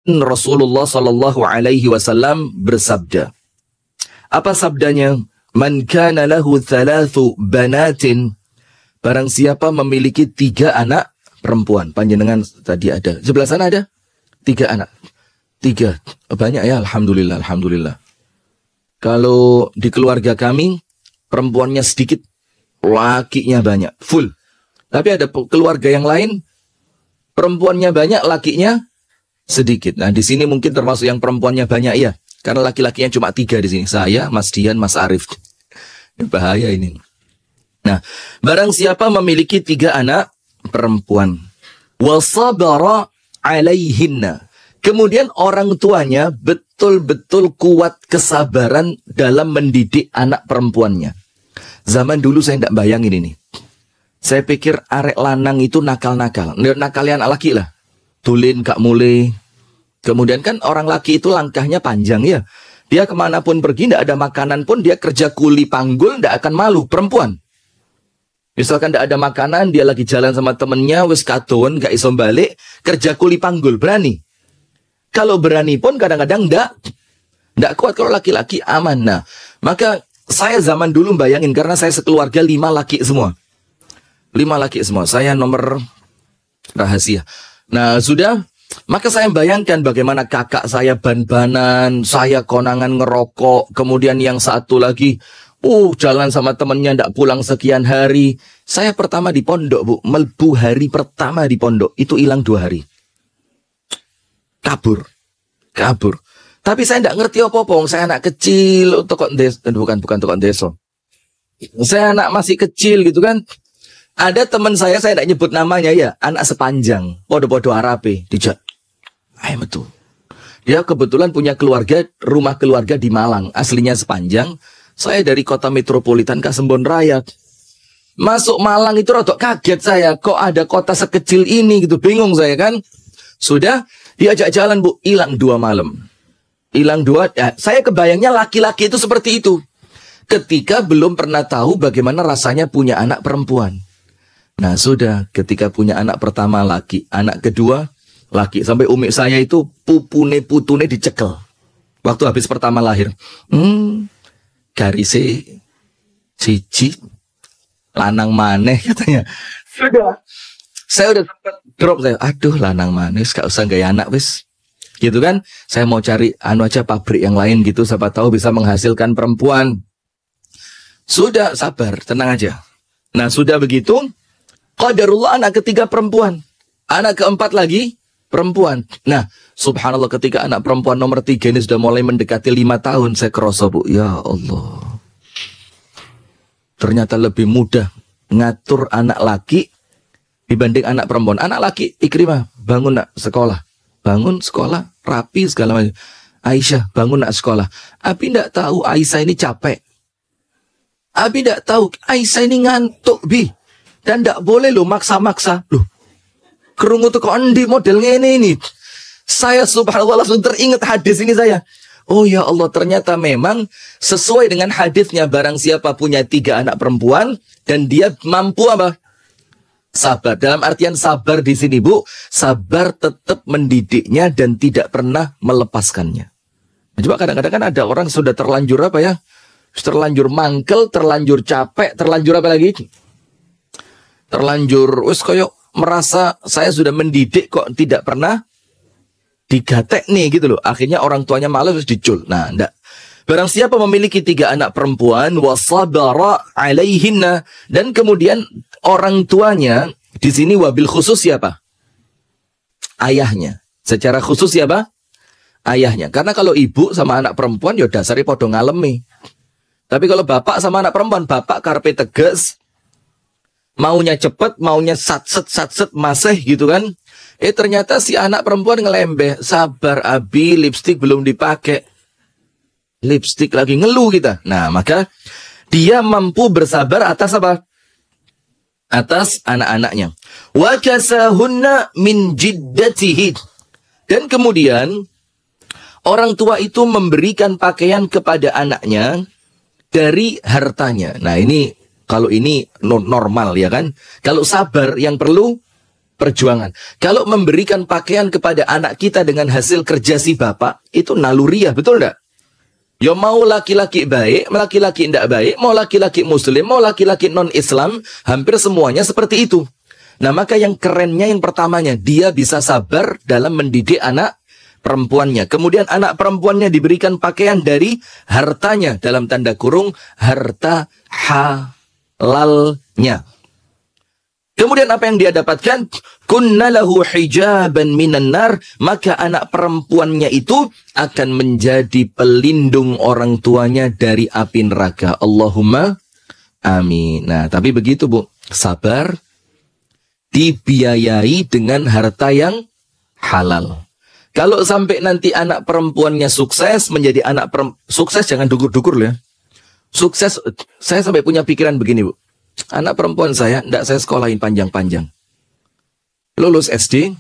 Rasulullah Shallallahu Alaihi Wasallam bersabda. Apa sabdanya? Man kana lahu thalathu banatin. Barang siapa memiliki 3 anak perempuan. Panjenengan tadi ada. Sebelah sana ada 3 anak. 3. Banyak ya, alhamdulillah, alhamdulillah. Kalau di keluarga kami perempuannya sedikit, lakinya banyak, full. Tapi ada keluarga yang lain perempuannya banyak, lakinya sedikit. Nah, di sini mungkin termasuk yang perempuannya banyak ya. Karena laki-lakinya cuma 3 di sini. Saya, Mas Dian, Mas Arif. Bahaya ini. Nah, barang siapa memiliki 3 anak perempuan, wasabara alaihinna. Kemudian orang tuanya betul-betul kuat kesabaran dalam mendidik anak perempuannya. Zaman dulu saya tidak bayangin ini. Saya pikir arek lanang itu nakal-nakal. Nakalian anak laki lah. Tulin, kak mule. Kemudian kan orang laki itu langkahnya panjang ya. Dia kemanapun pergi, tidak ada makanan pun, dia kerja kuli panggul, tidak akan malu. Perempuan. Misalkan tidak ada makanan, dia lagi jalan sama temennya, wis katon, gak iso balik, kerja kuli panggul, berani. Kalau berani pun kadang-kadang tidak kuat. Kalau laki-laki aman. Nah, maka saya zaman dulu bayangin, karena saya sekeluarga 5 laki semua. 5 laki semua. Saya nomor rahasia. Nah, sudah. Maka saya bayangkan bagaimana kakak saya ban-banan, saya konangan ngerokok, kemudian yang satu lagi, jalan sama temennya ndak pulang sekian hari. Saya pertama di pondok, Bu. Melbu hari pertama di pondok, itu hilang 2 hari. Kabur. Tapi saya ndak ngerti apa-apa. Saya anak kecil, tokok desa, bukan tokok desa. Saya anak masih kecil gitu kan. Ada teman saya tidak nyebut namanya ya, anak sepanjang, podo-podo Arabe, dijak. Betul. Dia kebetulan punya keluarga, rumah keluarga di Malang, aslinya sepanjang. Saya dari kota metropolitan Kasembon Raya. Masuk Malang itu rodok kaget saya, kok ada kota sekecil ini gitu, bingung saya kan. Sudah diajak jalan, Bu, hilang 2 malam. Hilang 2, ya, saya kebayangnya laki-laki itu seperti itu. Ketika belum pernah tahu bagaimana rasanya punya anak perempuan. Nah, sudah ketika punya anak pertama laki, anak kedua laki, sampai umi saya itu putune dicekel waktu habis pertama lahir. Garise siji lanang maneh katanya. Saya udah sempat drop saya. Aduh, lanang maneh, gak usah gaya anak wis. Gitu kan? Saya mau cari aja pabrik yang lain gitu, siapa tahu bisa menghasilkan perempuan. Sudah, sabar, tenang aja. Nah, sudah begitu, qadarullah anak ketiga perempuan. Anak keempat lagi perempuan. Nah, subhanallah ketika anak perempuan nomor 3 ini sudah mulai mendekati 5 tahun, saya kerasa, Bu, ya Allah. Ternyata lebih mudah ngatur anak laki dibanding anak perempuan. Anak laki, Ikrimah, bangun nak sekolah. Bangun sekolah, rapi segala macam. Aisyah, bangun nak sekolah. Abi tidak tahu Aisyah ini capek. Abi tidak tahu Aisyah ini ngantuk, Bi. Dan tidak boleh loh maksa-maksa. Loh, kerungu tuh kok endi modelnya ini. Saya subhanallah langsung teringat hadis ini saya. Oh ya Allah, ternyata memang sesuai dengan hadisnya, barang siapa punya 3 anak perempuan dan dia mampu apa? Sabar. Dalam artian sabar di sini, Bu, sabar tetap mendidiknya dan tidak pernah melepaskannya. Nah, coba kadang-kadang kan ada orang sudah terlanjur apa ya? Terlanjur mangkel, terlanjur capek, terlanjur apa lagi? Terlanjur wis koyo merasa saya sudah mendidik kok tidak pernah digatek nih gitu loh. Akhirnya orang tuanya malas terus dicul. Nah, enggak. Barang siapa memiliki 3 anak perempuan, wasabara alaihinna, dan kemudian orang tuanya di sini wabil khusus siapa? Ayahnya. Secara khusus siapa? Ayahnya. Karena kalau ibu sama anak perempuan ya dasarnya podo ngalemi. Tapi kalau bapak sama anak perempuan, bapak karepe tegas, maunya cepet, maunya satset masih gitu kan. Ternyata si anak perempuan ngelembeh. Sabar Abi, lipstik belum dipakai. Lipstik lagi ngeluh kita. Nah, maka dia mampu bersabar atas apa? Atas anak-anaknya. Wa kasahunna min jiddatihi. Dan kemudian orang tua itu memberikan pakaian kepada anaknya dari hartanya. Nah, ini kalau ini normal ya kan. Kalau sabar yang perlu perjuangan. Kalau memberikan pakaian kepada anak kita dengan hasil kerja si bapak, itu naluriah, betul enggak? Ya mau laki-laki baik, laki-laki tidak baik, mau laki-laki muslim, mau laki-laki non-Islam, hampir semuanya seperti itu. Nah, maka yang kerennya yang pertamanya, dia bisa sabar dalam mendidik anak perempuannya. Kemudian anak perempuannya diberikan pakaian dari hartanya, dalam tanda kurung, harta halalnya. Kemudian apa yang dia dapatkan? Kunna lahu hijaban minan nar, maka anak perempuannya itu akan menjadi pelindung orang tuanya dari api neraka. Allahumma amin. Nah, tapi begitu, Bu. Sabar, dibiayai dengan harta yang halal. Kalau sampai nanti anak perempuannya sukses, menjadi anak sukses, jangan dukur-dukur ya. Sukses, saya sampai punya pikiran begini, Bu. Anak perempuan saya, tidak saya sekolahin panjang-panjang. Lulus SD,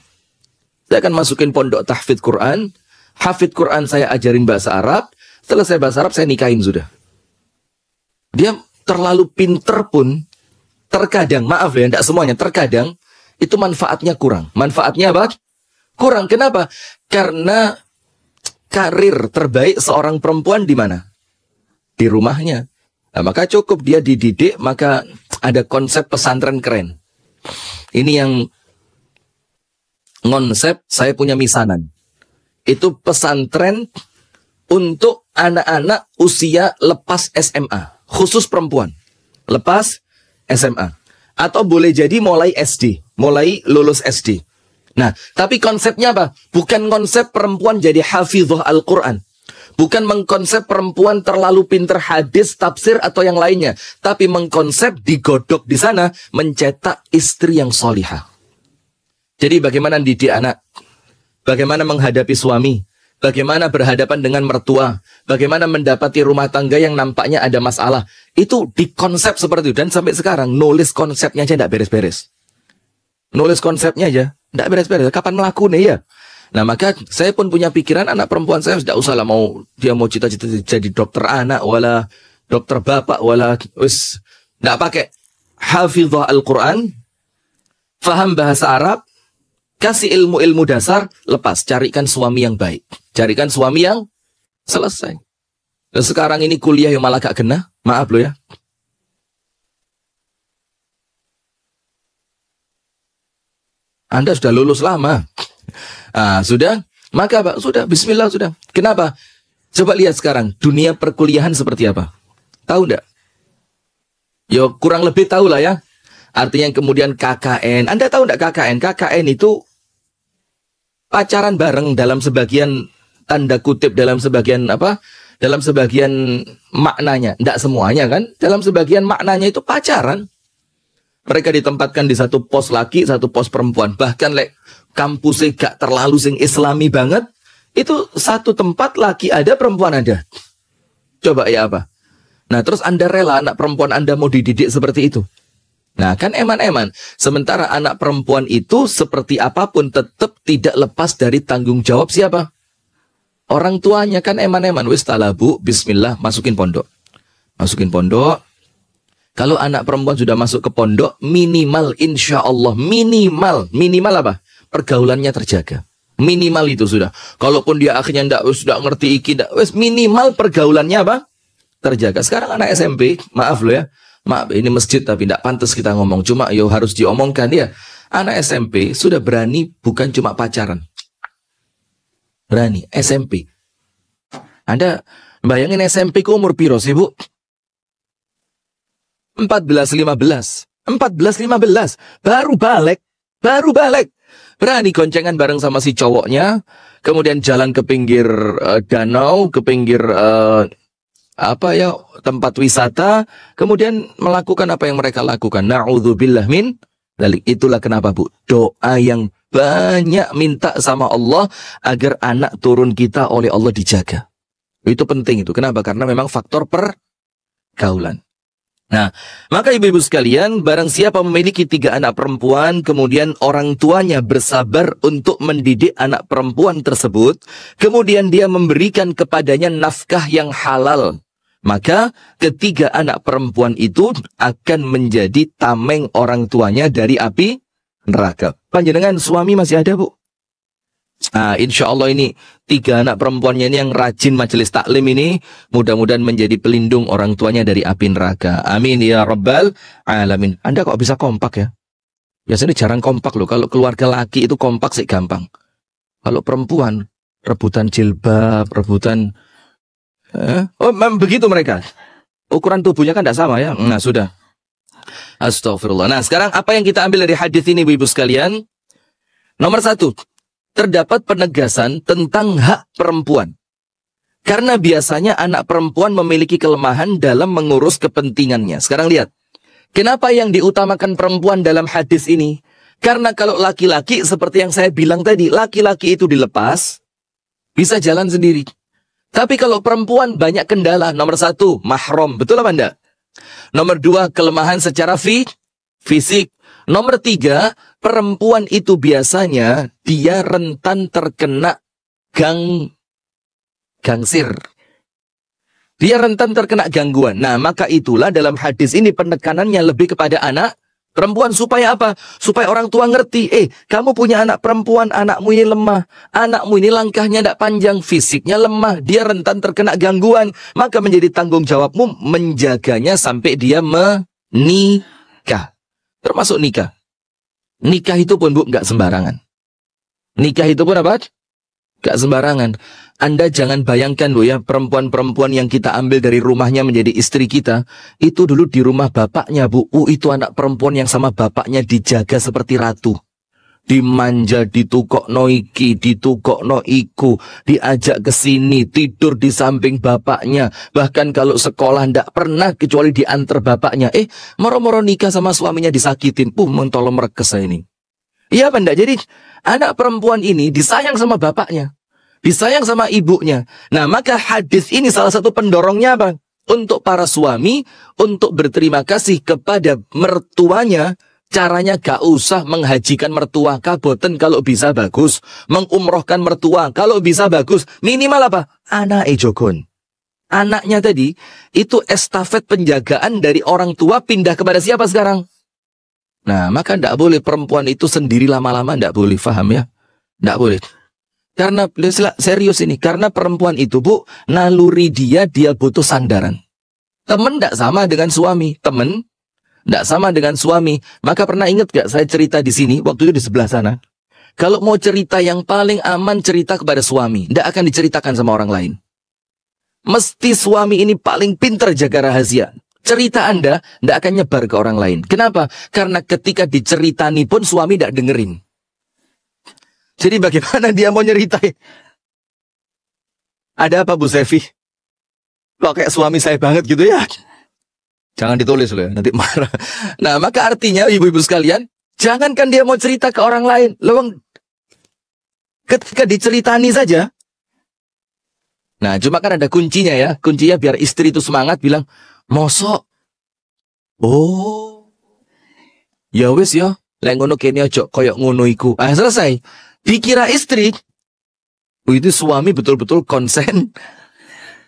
saya akan masukin pondok tahfidz Quran. Hafidz Quran saya ajarin bahasa Arab. Selesai bahasa Arab, saya nikahin sudah. Dia terlalu pinter pun, terkadang, maaf ya, tidak semuanya, terkadang, itu manfaatnya kurang. Manfaatnya apa? Kurang. Kenapa? Karena karir terbaik seorang perempuan di mana? Di rumahnya. Nah, maka cukup dia dididik, maka ada konsep pesantren keren. Ini yang konsep saya punya misanan. Itu pesantren untuk anak-anak usia lepas SMA. Khusus perempuan. Lepas SMA. Atau boleh jadi mulai SD. Mulai lulus SD. Nah, tapi konsepnya apa? Bukan konsep perempuan jadi hafizah Al-Quran. Bukan mengkonsep perempuan terlalu pinter hadis, tafsir, atau yang lainnya. Tapi mengkonsep digodok di sana, mencetak istri yang solihah. Jadi bagaimana didik anak? Bagaimana menghadapi suami? Bagaimana berhadapan dengan mertua? Bagaimana mendapati rumah tangga yang nampaknya ada masalah? Itu dikonsep seperti itu. Dan sampai sekarang, nulis konsepnya aja tidak beres-beres. Nulis konsepnya aja, tidak beres-beres. Kapan melakukannya ya? Nah, maka saya pun punya pikiran anak perempuan saya tidak usah lah dia mau cita-cita jadi dokter anak, wala dokter bapak, wala wis tidak pakai. Hafizah Al-Quran, faham bahasa Arab, kasih ilmu-ilmu dasar, lepas. Carikan suami yang baik. Carikan suami yang selesai. Dan sekarang ini kuliah yang malah gak kena, maaf loh ya. Anda sudah lulus lama. Sudah, maka Pak, sudah, bismillah, sudah. Kenapa? Coba lihat sekarang, dunia perkuliahan seperti apa? Tahu enggak? Yo, kurang lebih tahu lah ya. Artinya kemudian KKN. Anda tahu enggak KKN? KKN itu pacaran bareng dalam sebagian tanda kutip, dalam sebagian apa? Dalam sebagian maknanya. Enggak semuanya kan? Dalam sebagian maknanya itu pacaran. Mereka ditempatkan di satu pos laki, satu pos perempuan. Bahkan kampusnya gak terlalu sing islami banget. Itu satu tempat laki ada, perempuan ada. Coba ya apa? Nah, terus Anda rela anak perempuan Anda mau dididik seperti itu. Nah, kan eman-eman. Sementara anak perempuan itu seperti apapun tetap tidak lepas dari tanggung jawab siapa? Orang tuanya, kan eman-eman. Wis talabu, bismillah, masukin pondok. Masukin pondok. Kalau anak perempuan sudah masuk ke pondok, minimal insya Allah, minimal apa? Pergaulannya terjaga. Minimal itu sudah. Kalaupun dia akhirnya sudah ngerti iki, minimal pergaulannya apa? Terjaga. Sekarang anak SMP, maaf loh ya. Maaf, ini masjid tapi tidak pantas kita ngomong. Cuma harus diomongkan ya. Anak SMP sudah berani bukan cuma pacaran. Berani, SMP. Anda bayangin SMP ke umur piro sih, Bu? 14-15. Baru balik. Berani goncengan bareng sama si cowoknya. Kemudian jalan ke pinggir danau, ke pinggir tempat wisata. Kemudian melakukan apa yang mereka lakukan. Na'udzubillah min dzalik. Itulah kenapa, Bu, doa yang banyak minta sama Allah agar anak turun kita oleh Allah dijaga. Itu penting itu. Kenapa? Karena memang faktor pergaulan. Nah, maka ibu-ibu sekalian, barang siapa memiliki 3 anak perempuan, kemudian orang tuanya bersabar untuk mendidik anak perempuan tersebut, kemudian dia memberikan kepadanya nafkah yang halal, maka ketiga anak perempuan itu akan menjadi tameng orang tuanya dari api neraka. Panjenengan suami masih ada, Bu? Insya Allah ini 3 anak perempuannya ini yang rajin majelis taklim ini, mudah-mudahan menjadi pelindung orang tuanya dari api neraka. Amin ya rabbal alamin. Anda kok bisa kompak ya? Biasanya jarang kompak loh. Kalau keluarga laki itu kompak sih gampang. Kalau perempuan rebutan jilbab, rebutan memang begitu mereka. Ukuran tubuhnya kan tidak sama ya. Nah sudah. Astagfirullah. Nah sekarang apa yang kita ambil dari hadis ini, ibu sekalian? Nomor 1. Terdapat penegasan tentang hak perempuan. Karena biasanya anak perempuan memiliki kelemahan dalam mengurus kepentingannya. Sekarang lihat. Kenapa yang diutamakan perempuan dalam hadis ini? Karena kalau laki-laki, seperti yang saya bilang tadi, laki-laki itu dilepas, bisa jalan sendiri. Tapi kalau perempuan banyak kendala. Nomor 1, mahram. Betul apa enggak? Nomor 2, kelemahan secara fisik. Nomor 3, perempuan itu biasanya dia rentan terkena gangsir. Dia rentan terkena gangguan. Nah, maka itulah dalam hadis ini penekanannya lebih kepada anak perempuan. Supaya apa? Supaya orang tua ngerti. Kamu punya anak perempuan, anakmu ini lemah. Anakmu ini langkahnya tidak panjang, fisiknya lemah. Dia rentan terkena gangguan. Maka menjadi tanggung jawabmu menjaganya sampai dia menikah. Termasuk nikah. Nikah itu pun, Bu, nggak sembarangan. Nikah itu pun apa? Nggak sembarangan. Anda jangan bayangkan, Bu, ya, perempuan-perempuan yang kita ambil dari rumahnya menjadi istri kita, itu dulu di rumah bapaknya, Bu. Itu anak perempuan yang sama bapaknya dijaga seperti ratu. Dimanja, ditukokno iki, ditukokno iku, diajak ke sini, tidur di samping bapaknya. Bahkan kalau sekolah ndak pernah kecuali diantar bapaknya. Moro-moro nikah sama suaminya disakitin. Mentolong merekes ini. Iya apa ndak? Jadi anak perempuan ini disayang sama bapaknya. Disayang sama ibunya. Nah, maka hadis ini salah satu pendorongnya apa? Untuk para suami, untuk berterima kasih kepada mertuanya. Caranya gak usah menghajikan mertua, kaboten kalau bisa bagus. Mengumrohkan mertua, kalau bisa bagus. Minimal apa? Anak jogon. Anaknya tadi, itu estafet penjagaan dari orang tua pindah kepada siapa sekarang? Nah, maka tidak boleh perempuan itu sendiri lama-lama, tidak boleh, paham ya? Tidak boleh. Karena, serius ini, karena perempuan itu, Bu, naluri dia butuh sandaran. Temen tidak sama dengan suami. Temen tidak sama dengan suami. Maka pernah ingat gak saya cerita di sini, waktu itu di sebelah sana. Kalau mau cerita yang paling aman, cerita kepada suami. Tidak akan diceritakan sama orang lain. Mesti suami ini paling pintar jaga rahasia. Cerita Anda tidak akan nyebar ke orang lain. Kenapa? Karena ketika diceritani pun suami tidak dengerin. Jadi bagaimana dia mau nyeritain? Ada apa, Bu Sevi? Kok kayak suami saya banget gitu ya? Jangan ditulis loh ya, nanti marah. Nah, maka artinya ibu-ibu sekalian, jangankan dia mau cerita ke orang lain. Lewang, ketika diceritani saja. Nah, cuma kan ada kuncinya ya. Kuncinya biar istri itu semangat bilang, mosok. Oh. Ya wis ya, lek ngono kene aja koyok ngono iku. Selesai. Dikira istri. Itu suami betul-betul konsen.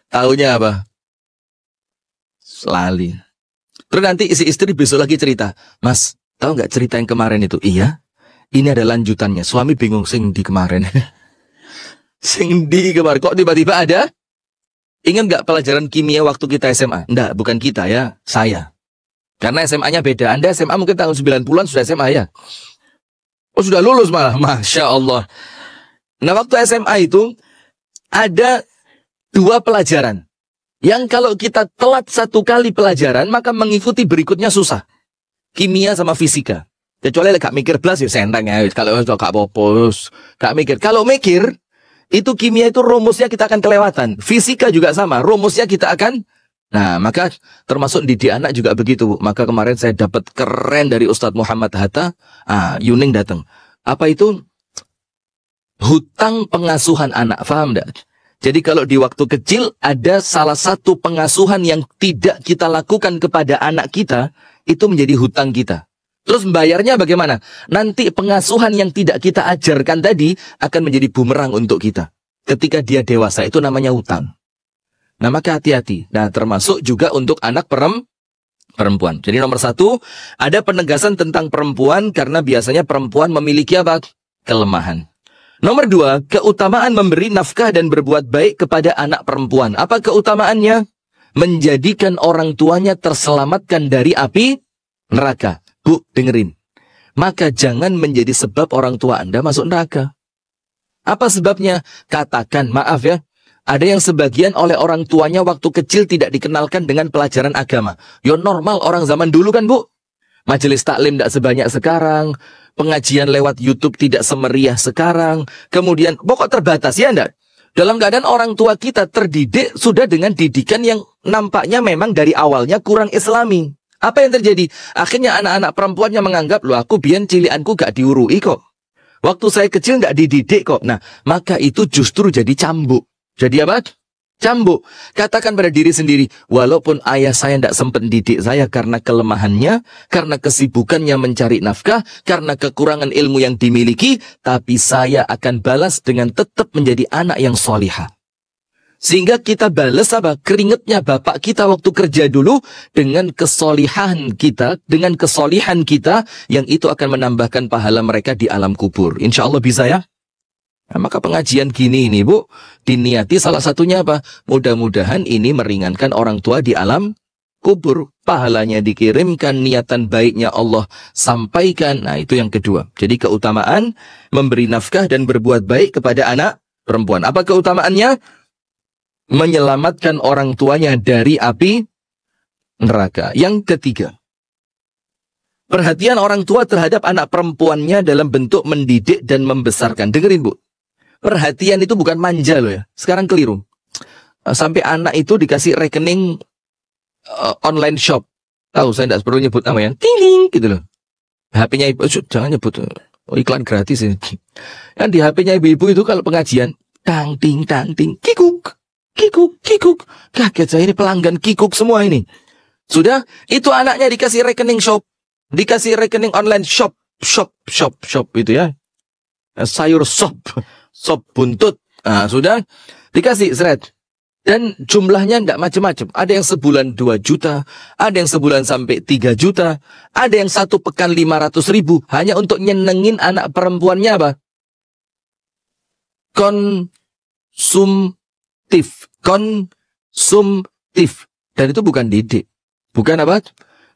Taunya apa? Lali. Terus nanti isi istri besok lagi cerita. Mas, tahu nggak cerita yang kemarin itu? Iya. Ini ada lanjutannya. Suami bingung, sing di kemarin. Sing di kemarin. Kok tiba-tiba ada? Ingat nggak pelajaran kimia waktu kita SMA? Nggak, bukan kita ya. Saya. Karena SMA-nya beda. Anda SMA mungkin tahun 90-an sudah SMA ya. Oh, sudah lulus malah. Masya Allah. Nah, waktu SMA itu ada 2 pelajaran. Yang kalau kita telat 1 kali pelajaran, maka mengikuti berikutnya susah. Kimia sama fisika. Kecuali gak mikir belas ya senteng ya. Kalau gak popos, gak mikir. Kalau mikir, itu kimia itu rumusnya kita akan kelewatan. Fisika juga sama, rumusnya kita akan. Nah, maka termasuk didik anak juga begitu. Maka kemarin saya dapat keren dari Ustadz Muhammad Hatta. Yuning datang. Apa itu? Hutang pengasuhan anak. Paham enggak? Jadi kalau di waktu kecil ada salah satu pengasuhan yang tidak kita lakukan kepada anak kita, itu menjadi hutang kita. Terus membayarnya bagaimana? Nanti pengasuhan yang tidak kita ajarkan tadi akan menjadi bumerang untuk kita. Ketika dia dewasa, itu namanya hutang. Nah, maka hati-hati. Nah, termasuk juga untuk anak perempuan. perempuan. Jadi nomor satu, ada penegasan tentang perempuan karena biasanya perempuan memiliki apa? Kelemahan. Nomor dua, keutamaan memberi nafkah dan berbuat baik kepada anak perempuan. Apa keutamaannya? Menjadikan orang tuanya terselamatkan dari api neraka. Bu, dengerin. Maka jangan menjadi sebab orang tua Anda masuk neraka. Apa sebabnya? Katakan, maaf ya, ada yang sebagian oleh orang tuanya waktu kecil tidak dikenalkan dengan pelajaran agama. Ya normal orang zaman dulu kan, Bu. Majelis taklim tidak sebanyak sekarang. Pengajian lewat YouTube tidak semeriah sekarang. Kemudian, pokok terbatas ya enggak? Dalam keadaan orang tua kita terdidik sudah dengan didikan yang nampaknya memang dari awalnya kurang islami. Apa yang terjadi? Akhirnya anak-anak perempuannya menganggap, loh aku biyen cilianku gak diurui kok. Waktu saya kecil gak dididik kok. Nah, maka itu justru jadi cambuk. Jadi apa? Cambuk. Katakan pada diri sendiri, walaupun ayah saya tidak sempat didik saya karena kelemahannya, karena kesibukannya mencari nafkah, karena kekurangan ilmu yang dimiliki, tapi saya akan balas dengan tetap menjadi anak yang solihah. Sehingga kita balas apa? Keringatnya bapak kita waktu kerja dulu dengan kesolihan kita, dengan kesolihan kita, yang itu akan menambahkan pahala mereka di alam kubur. Insya Allah bisa ya? Nah, maka pengajian gini ini Bu, diniati salah satunya apa? Mudah-mudahan ini meringankan orang tua di alam kubur. Pahalanya dikirimkan, niatan baiknya Allah sampaikan. Nah itu yang kedua. Jadi keutamaan memberi nafkah dan berbuat baik kepada anak perempuan. Apa keutamaannya? Menyelamatkan orang tuanya dari api neraka. Yang ketiga, perhatian orang tua terhadap anak perempuannya dalam bentuk mendidik dan membesarkan. Dengerin Bu. Perhatian itu bukan manja loh ya. Sekarang keliru. Sampai anak itu dikasih rekening online shop. Tahu saya tidak perlu nyebut namanya. Ting gitu loh. HP-nya ibu, jangan nyebut. Oh, iklan gratis ya. Kan di HP-nya ibu-ibu itu kalau pengajian, tang ting kikuk. Kikuk. Kaget saya, ini pelanggan kikuk semua ini. Sudah, itu anaknya dikasih rekening shop. Dikasih rekening online shop itu ya. Sayur sop buntut. Nah, sudah dikasih seret. Dan jumlahnya enggak macam-macam. Ada yang sebulan 2 juta, ada yang sebulan sampai 3 juta, ada yang 1 pekan 500.000 hanya untuk nyenengin anak perempuannya apa? Konsumtif. Dan itu bukan didik. Bukan apa?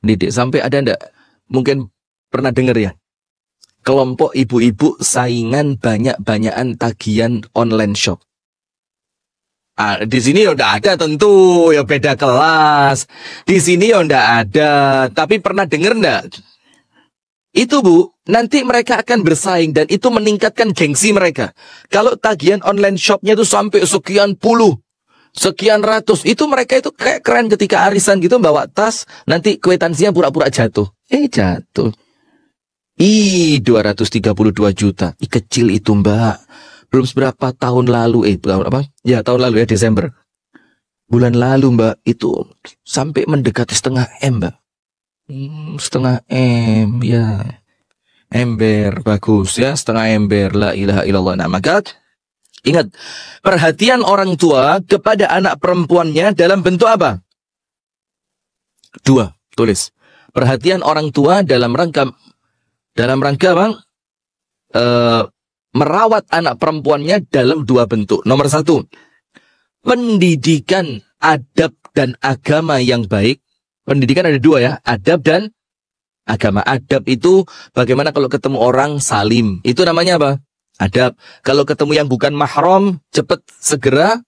Didik. Sampai ada enggak? Mungkin pernah dengar ya? Kelompok ibu-ibu saingan banyak-banyakan tagihan online shop. Di sini ya udah ada tentu, ya beda kelas. Di sini ya udah ada, tapi pernah dengar enggak? Itu Bu, nanti mereka akan bersaing dan itu meningkatkan gengsi mereka. Kalau tagihan online shopnya itu sampai sekian puluh, sekian ratus, itu mereka itu kayak keren ketika arisan gitu bawa tas, nanti kwitansinya pura-pura jatuh. Jatuh. 232 juta. Kecil itu Mbak. Belum seberapa tahun lalu, berapa? Ya, tahun lalu ya, Desember. Bulan lalu Mbak, itu sampai mendekati setengah M Mbak. Setengah M, ya. Ember, bagus ya, setengah ember. La ilaha illallah. Nah, maka ingat, perhatian orang tua kepada anak perempuannya dalam bentuk apa? 2, tulis. Perhatian orang tua dalam rangka Bang, merawat anak perempuannya dalam 2 bentuk. Nomor 1, pendidikan adab dan agama yang baik. Pendidikan ada 2 ya, adab dan agama. Adab itu bagaimana kalau ketemu orang salim. Itu namanya apa? Adab. Kalau ketemu yang bukan mahram, cepat segera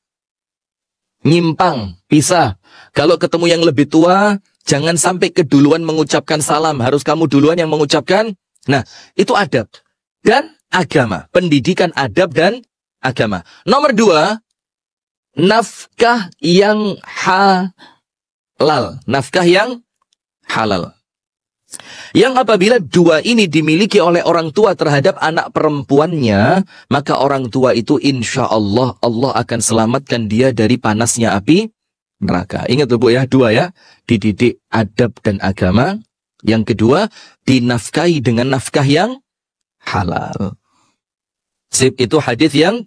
nyimpang, pisah. Kalau ketemu yang lebih tua, jangan sampai keduluan mengucapkan salam. Harus kamu duluan yang mengucapkan. Nah, itu adab dan agama. Pendidikan adab dan agama. Nomor 2, nafkah yang halal. Nafkah yang halal. Yang apabila 2 ini dimiliki oleh orang tua terhadap anak perempuannya, maka orang tua itu insya Allah, Allah akan selamatkan dia dari panasnya api neraka. Ingat tuh Bu ya, 2 ya. Dididik adab dan agama. Yang kedua, dinafkahi dengan nafkah yang halal. Sip, itu hadis yang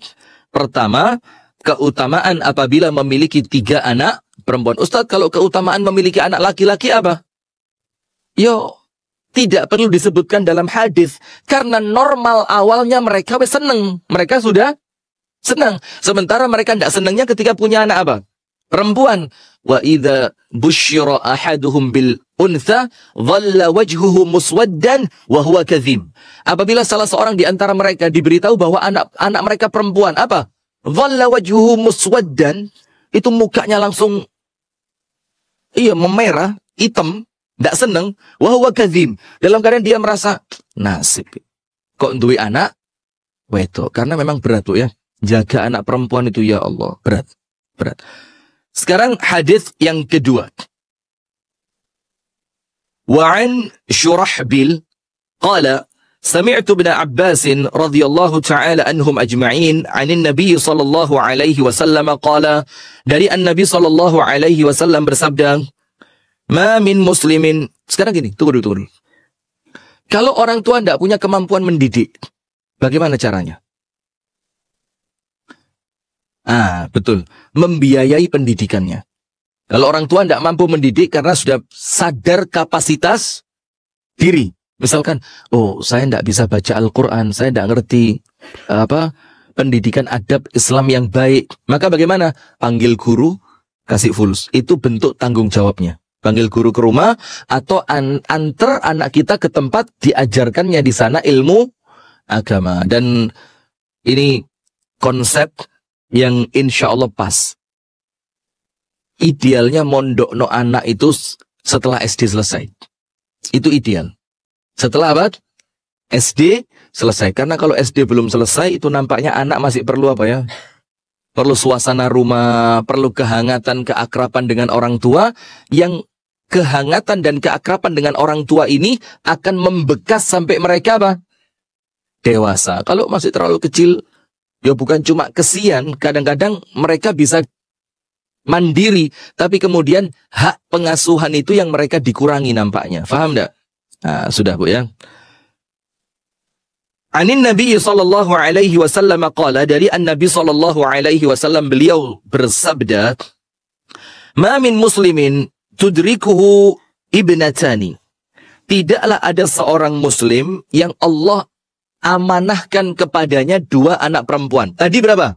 pertama, keutamaan apabila memiliki 3 anak perempuan. Ustadz, kalau keutamaan memiliki anak laki-laki apa? Yo, tidak perlu disebutkan dalam hadis karena normal awalnya mereka seneng. Mereka sudah senang. Sementara mereka tidak senangnya ketika punya anak apa? Perempuan. Wa idza busyira ahaduhum bil untha dhalla wajhuhu muswaddan wa huwa kadhim. Apabila salah seorang di antara mereka diberitahu bahwa anak mereka perempuan, apa? Dhalla wajhuhu muswaddan, itu mukanya langsung memerah, hitam, tidak senang. Wa huwa kadhim, dalam keadaan dia merasa nasib. Kok duwe anak wedok, karena memang berat tuh ya. Jaga anak perempuan itu ya Allah, berat. Sekarang hadis yang kedua. Wa an Syurahbil qala sami'tu ibn Abbas radhiyallahu ta'ala anhum ajma'in 'anil Nabi sallallahu alaihi wasallam qala, dari An-Nabi sallallahu alaihi wasallam bersabda, ma min muslimin. Sekarang gini, tunggu dulu. Kalau orang tua tidak punya kemampuan mendidik, bagaimana caranya? Betul. Membiayai pendidikannya. Kalau orang tua tidak mampu mendidik karena sudah sadar kapasitas diri. Misalkan, saya tidak bisa baca Al-Quran, saya tidak ngerti pendidikan adab Islam yang baik. Maka bagaimana? Panggil guru, kasih fulus. Itu bentuk tanggung jawabnya. Panggil guru ke rumah atau antar anak kita ke tempat diajarkannya di sana ilmu agama. Dan ini konsep yang insya Allah pas. Idealnya mondok no anak itu setelah SD selesai. Itu ideal. Setelah apa? SD selesai. Karena kalau SD belum selesai, itu nampaknya anak masih perlu apa ya? Perlu suasana rumah, perlu kehangatan, keakraban dengan orang tua. Yang kehangatan dan keakraban dengan orang tua ini akan membekas sampai mereka apa? Dewasa. Kalau masih terlalu kecil, ya bukan cuma kesian, kadang-kadang mereka bisa mandiri, tapi kemudian hak pengasuhan itu yang mereka dikurangi nampaknya. Faham enggak? Sudah Bu ya. Anin Nabi sallallahu alaihi wasallam qala, dari An-Nabi sallallahu alaihi wasallam beliau bersabda, ma min muslimin tudrikuhu ibnatani. Tidaklah ada seorang muslim yang Allah amanahkan kepadanya 2 anak perempuan. Tadi berapa?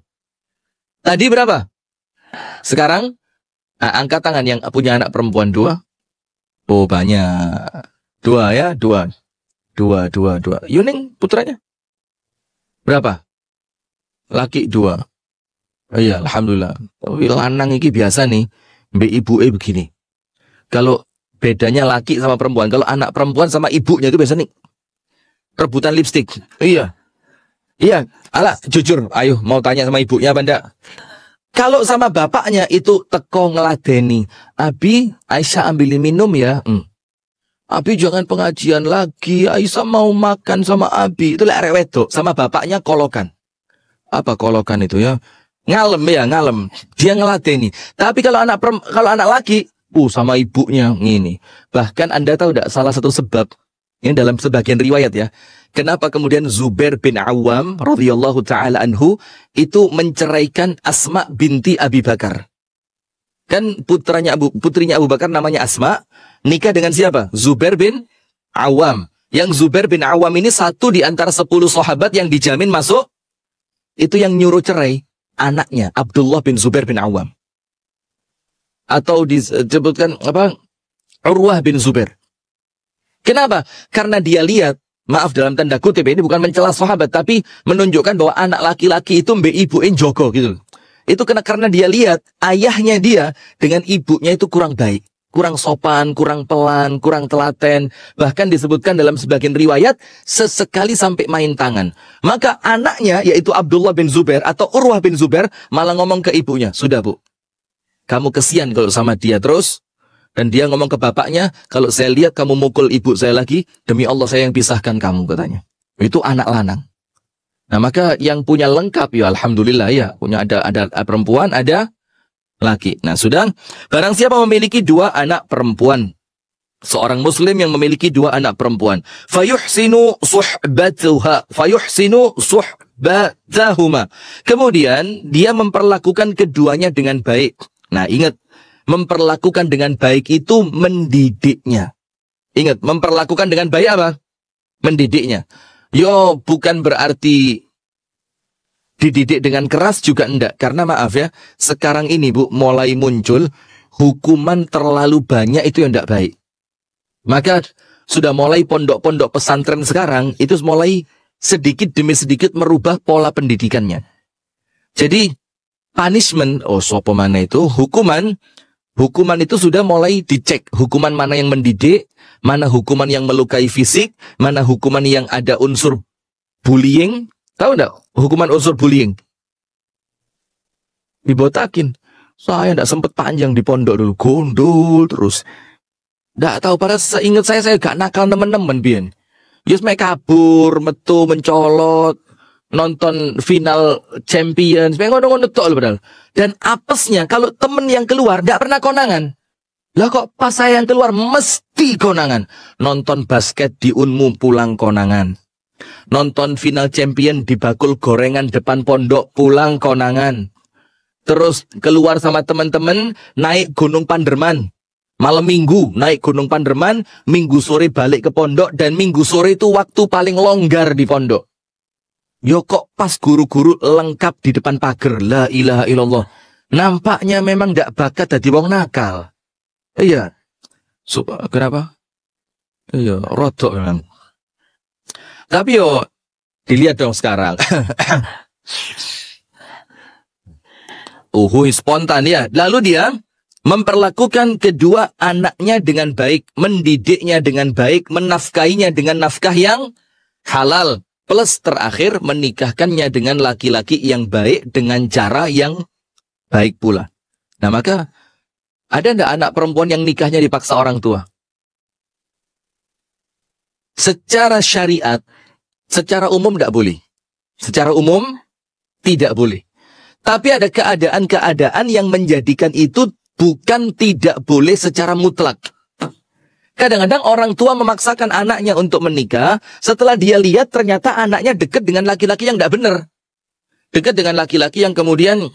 Sekarang angkat tangan yang punya anak perempuan 2. Oh banyak. 2 ya, 2. Yuning putranya berapa? Laki 2. Oh iya, alhamdulillah. Tapi lanang iki biasa nih, mbek ibuke begini. Kalau bedanya laki sama perempuan, kalau anak perempuan sama ibunya itu biasa nih rebutan lipstik. Iya. Alah, jujur, ayo mau tanya sama ibunya apa enggak? Kalau sama bapaknya itu teko ngeladeni. Abi, Aisyah ambilin minum ya. Abi jangan pengajian lagi. Aisyah mau makan sama Abi. Itu lek wedok, sama bapaknya kolokan. Apa kolokan itu ya? Ngalem. Dia ngeladeni. Tapi kalau anak laki, sama ibunya ngini. Bahkan Anda tahu enggak salah satu sebab ini dalam sebagian riwayat ya. Kenapa kemudian Zubair bin Awam radhiyallahu taala anhu itu menceraikan Asma binti Abi Bakar? Kan putrinya Abu Bakar namanya Asma, nikah dengan siapa? Zubair bin Awam. Yang Zubair bin Awam ini satu di antara 10 sahabat yang dijamin masuk. Itu yang nyuruh cerai anaknya Abdullah bin Zubair bin Awam. Atau disebutkan Urwah bin Zubair. Kenapa? Karena dia lihat, maaf dalam tanda kutip, ini bukan mencela sahabat, tapi menunjukkan bahwa anak laki-laki itu mbek ibuin jogo gitu. Itu karena dia lihat ayahnya dia dengan ibunya itu kurang baik, kurang sopan, kurang pelan, kurang telaten. Bahkan disebutkan dalam sebagian riwayat sesekali sampai main tangan. Maka anaknya yaitu Abdullah bin Zubair atau Urwah bin Zubair malah ngomong ke ibunya, sudah Bu, kamu kesian kalau sama dia terus. Dan dia ngomong ke bapaknya, kalau saya lihat kamu mukul ibu saya lagi, demi Allah saya yang pisahkan kamu, katanya. Itu anak lanang. Nah maka yang punya lengkap ya alhamdulillah ya, punya ada perempuan, ada laki. Nah sudah, barang siapa memiliki 2 anak perempuan, seorang muslim yang memiliki 2 anak perempuan, fayuhsinu suhbatahuma. Kemudian dia memperlakukan keduanya dengan baik. Nah ingat, memperlakukan dengan baik itu mendidiknya. Ingat, memperlakukan dengan baik apa? Mendidiknya. Yo, bukan berarti dididik dengan keras juga enggak. Karena maaf ya, sekarang ini Bu, mulai muncul hukuman terlalu banyak itu yang enggak baik. Maka sudah mulai pondok-pondok pesantren sekarang itu mulai sedikit demi sedikit merubah pola pendidikannya. Jadi punishment, sopo mana itu, hukuman itu sudah mulai dicek. Hukuman mana yang mendidik, mana hukuman yang melukai fisik, mana hukuman yang ada unsur bullying. Tahu enggak hukuman unsur bullying? Dibotakin. Saya enggak sempat panjang di pondok dulu, gondol terus. Enggak tahu, pada seingat saya gak nakal teman-teman biyen. Yes, kabur, metu, mencolot, nonton final Champions, ngono-ngono tok lho padahal. Dan apesnya kalau temen yang keluar enggak pernah konangan. Lah kok pas saya yang keluar mesti konangan. Nonton basket di Unmu pulang konangan. Nonton final champion di bakul gorengan depan pondok pulang konangan. Terus keluar sama teman-teman naik Gunung Panderman. Malam minggu naik Gunung Panderman, minggu sore balik ke pondok, dan minggu sore itu waktu paling longgar di pondok. Yo kok pas guru-guru lengkap di depan pagar. La ilaha illallah. Nampaknya memang gak bakat jadi wong nakal. Iya. Kenapa? Iya, rodok memang. Tapi yo, dilihat dong sekarang. Spontan ya. Lalu dia memperlakukan kedua anaknya dengan baik, mendidiknya dengan baik, menafkahinya dengan nafkah yang halal. Plus terakhir menikahkannya dengan laki-laki yang baik dengan cara yang baik pula. Nah maka ada enggak anak perempuan yang nikahnya dipaksa orang tua? Secara syariat, secara umum enggak boleh. Secara umum tidak boleh. Tapi ada keadaan-keadaan yang menjadikan itu bukan tidak boleh secara mutlak. Kadang-kadang orang tua memaksakan anaknya untuk menikah setelah dia lihat ternyata anaknya dekat dengan laki-laki yang tidak benar. Dekat dengan laki-laki yang kemudian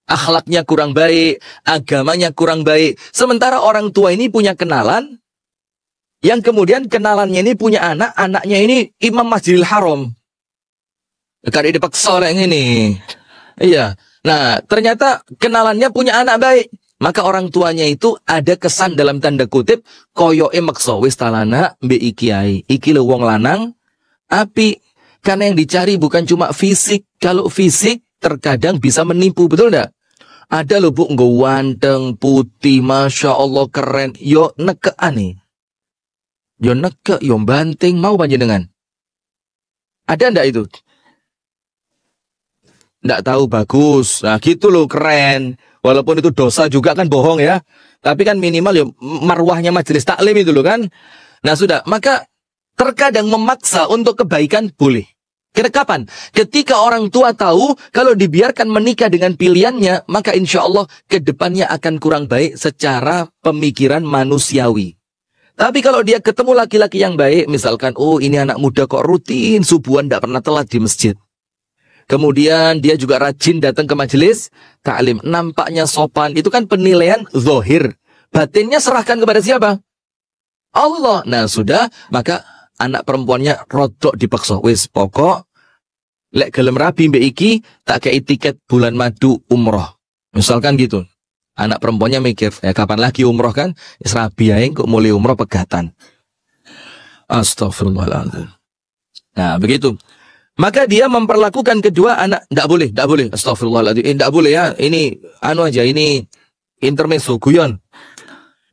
akhlaknya kurang baik, agamanya kurang baik. Sementara orang tua ini punya kenalan, yang kemudian kenalannya ini punya anak, anaknya ini Imam Masjidil Haram. Karena dipaksa orang ini. Iya. Nah, ternyata kenalannya punya anak baik. Maka orang tuanya itu ada kesan dalam tanda kutip koyoke maksa wis talana mbek iki ae. Iki lho wong lanang api, karena yang dicari bukan cuma fisik. Kalau fisik terkadang bisa menipu, betul enggak? Ada lho Bu nggo wanteng, putih, Masya Allah keren, yo nekean nih. Yo neke, yo banting, mau panjenengan. Ada ndak itu? Ndak tahu, bagus. Nah gitu loh, keren. Walaupun itu dosa juga kan, bohong ya. Tapi kan minimal ya marwahnya majelis taklim itu loh kan. Nah sudah, maka terkadang memaksa untuk kebaikan boleh. Kira kapan? Ketika orang tua tahu kalau dibiarkan menikah dengan pilihannya, maka insya Allah kedepannya akan kurang baik secara pemikiran manusiawi. Tapi kalau dia ketemu laki-laki yang baik, misalkan, oh ini anak muda kok rutin subuhan, tidak pernah telat di masjid. Kemudian dia juga rajin datang ke majelis taklim, nampaknya sopan. Itu kan penilaian zohir. Batinnya serahkan kepada siapa? Allah. Nah sudah, maka anak perempuannya rodok dipaksa. Wis pokok, lek gelem rabi mbak iki, tak kei tiket bulan madu umroh. Misalkan gitu. Anak perempuannya mikir, ya kapan lagi umroh kan? Is rabi ae kok mulai umroh pegatan. Astagfirullahaladzim. Nah begitu. Maka dia memperlakukan kedua anak, tidak boleh, astagfirullahaladzim, tidak boleh ya, ini, ini intermezzo, guyon.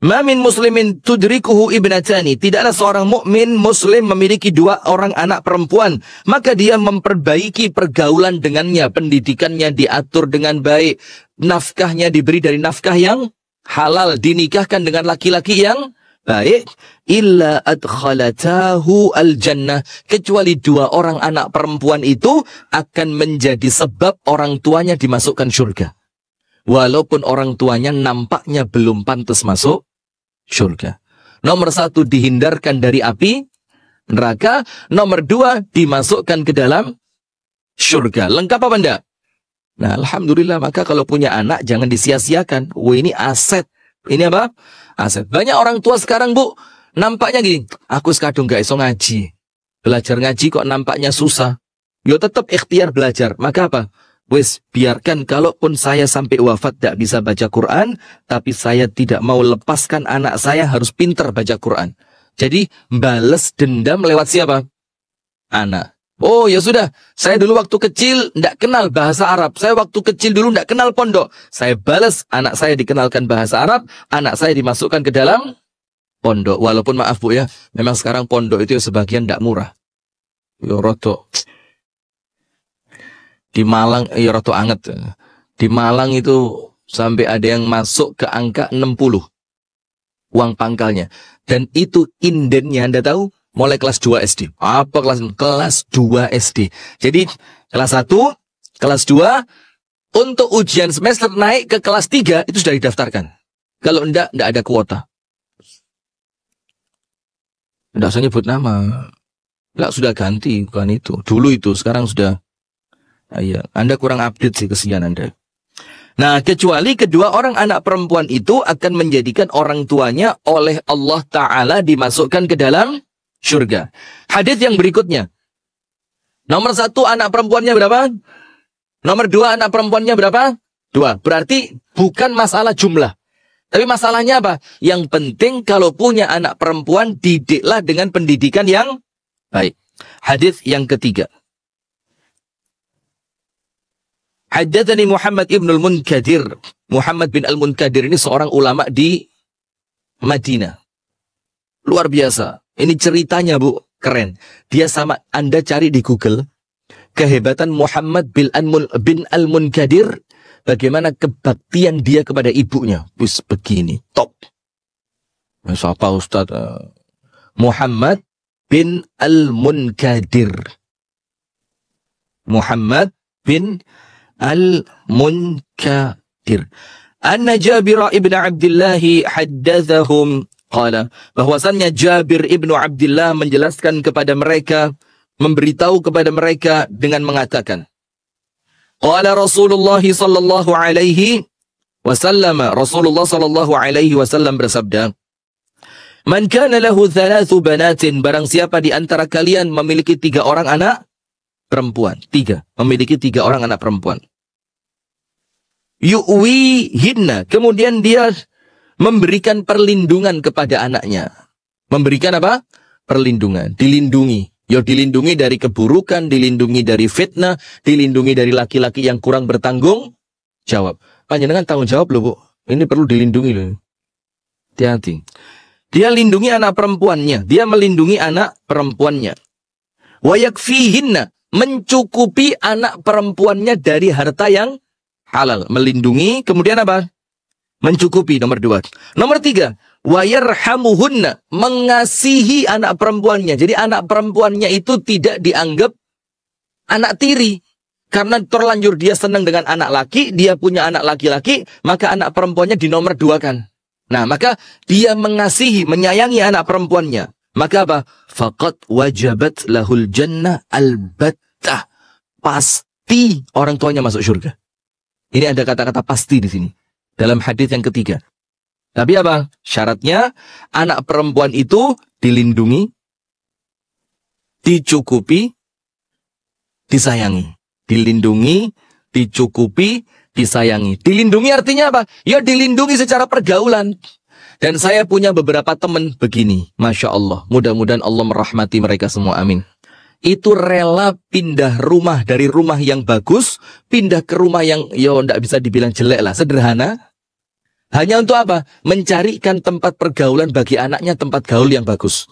Ma min muslimin tudrikuhu ibnatani, tidaklah seorang mukmin muslim memiliki dua orang anak perempuan, maka dia memperbaiki pergaulan dengannya, pendidikannya diatur dengan baik, nafkahnya diberi dari nafkah yang halal, dinikahkan dengan laki-laki yang baik, illa adkhalatahu al-jannah, kecuali dua orang anak perempuan itu akan menjadi sebab orang tuanya dimasukkan surga. Walaupun orang tuanya nampaknya belum pantas masuk surga. Nomor satu, dihindarkan dari api neraka. Nomor dua, dimasukkan ke dalam surga. Lengkap apa enggak? Nah, alhamdulillah, maka kalau punya anak jangan disia-siakan. Wah, ini aset. Ini apa? Aset. Banyak orang tua sekarang, Bu, nampaknya gini, aku sekadung gak iso ngaji. Belajar ngaji kok nampaknya susah. Yo tetap ikhtiar belajar. Maka apa? Wes, biarkan kalaupun saya sampai wafat tidak bisa baca Quran, tapi saya tidak mau lepaskan anak saya harus pintar baca Quran. Jadi, balas dendam lewat siapa? Anak. Oh ya sudah, saya dulu waktu kecil tidak kenal bahasa Arab. Saya waktu kecil dulu tidak kenal pondok. Saya balas, anak saya dikenalkan bahasa Arab, anak saya dimasukkan ke dalam pondok. Walaupun maaf Bu ya, memang sekarang pondok itu sebagian tidak murah. Yo roto. Di Malang, ya roto anget. Di Malang itu sampai ada yang masuk ke angka 60. Uang pangkalnya. Dan itu indennya, Anda tahu, mulai kelas 2 SD. Apa kelas? Kelas 2 SD. Jadi, kelas 1, kelas 2, untuk ujian semester naik ke kelas 3, itu sudah didaftarkan. Kalau enggak ada kuota. Enggak usah nyebut nama. Enggak, sudah ganti, bukan itu. Dulu itu, sekarang sudah. Iya, Anda kurang update sih, kesian Anda. Nah, kecuali kedua orang anak perempuan itu akan menjadikan orang tuanya oleh Allah Ta'ala dimasukkan ke dalam surga. Hadis yang berikutnya. Nomor 1 anak perempuannya berapa? Nomor 2 anak perempuannya berapa? 2. Berarti bukan masalah jumlah. Tapi masalahnya apa? Yang penting kalau punya anak perempuan, didiklah dengan pendidikan yang baik. Hadis yang ketiga. Haddatsani Muhammad ibn al-Munkadir. Muhammad bin al-Munkadir ini seorang ulama di Madinah. Luar biasa. Ini ceritanya Bu, keren. Dia sama, Anda cari di Google, kehebatan Muhammad bin al-Munkadir, bagaimana kebaktian dia kepada ibunya. Wis begini, top. Siapa Ustaz? Muhammad bin al-Munkadir. Muhammad bin al-Munkadir. Anna Jabir ibn Abdullah haddathahum qala, bahwasannya Jabir ibnu Abdullah menjelaskan kepada mereka, memberitahu kepada mereka dengan mengatakan, qala Rasulullah sallallahu alaihi wasallam, Rasulullah sallallahu alaihi wasallam bersabda, man kana lahu 3 banatin, barang siapa di antara kalian memiliki 3 orang anak perempuan, 3, memiliki 3 orang anak perempuan. Yu'wihinna, kemudian dia memberikan perlindungan kepada anaknya. Memberikan apa? Perlindungan, dilindungi. Ya dilindungi dari keburukan, dilindungi dari fitnah, dilindungi dari laki-laki yang kurang bertanggung jawab. Panjenengan tanggung jawab loh Bu. Ini perlu dilindungi loh. Hati-hati. Dia lindungi anak perempuannya, dia melindungi anak perempuannya. Wa yakfihinna, mencukupi anak perempuannya dari harta yang halal. Melindungi, kemudian apa? Mencukupi, nomor 2. Nomor 3, wa yarhamuhunna, mengasihi anak perempuannya. Jadi anak perempuannya itu tidak dianggap anak tiri. Karena terlanjur dia senang dengan anak laki, dia punya anak laki-laki, maka anak perempuannya dinomor 2-kan. Nah, maka dia mengasihi, menyayangi anak perempuannya. Maka apa? Faqad wajabat lahul jannah albattah. Pasti orang tuanya masuk surga. Ini ada kata-kata pasti di sini. Dalam hadis yang ketiga. Tapi apa? Syaratnya anak perempuan itu dilindungi, dicukupi, disayangi. Dilindungi, dicukupi, disayangi. Dilindungi artinya apa? Ya dilindungi secara pergaulan. Dan saya punya beberapa teman begini. Masya Allah. Mudah-mudahan Allah merahmati mereka semua. Amin. Itu rela pindah rumah dari rumah yang bagus, pindah ke rumah yang tidak bisa dibilang jelek lah. Sederhana. Hanya untuk apa? Mencarikan tempat pergaulan bagi anaknya, tempat gaul yang bagus.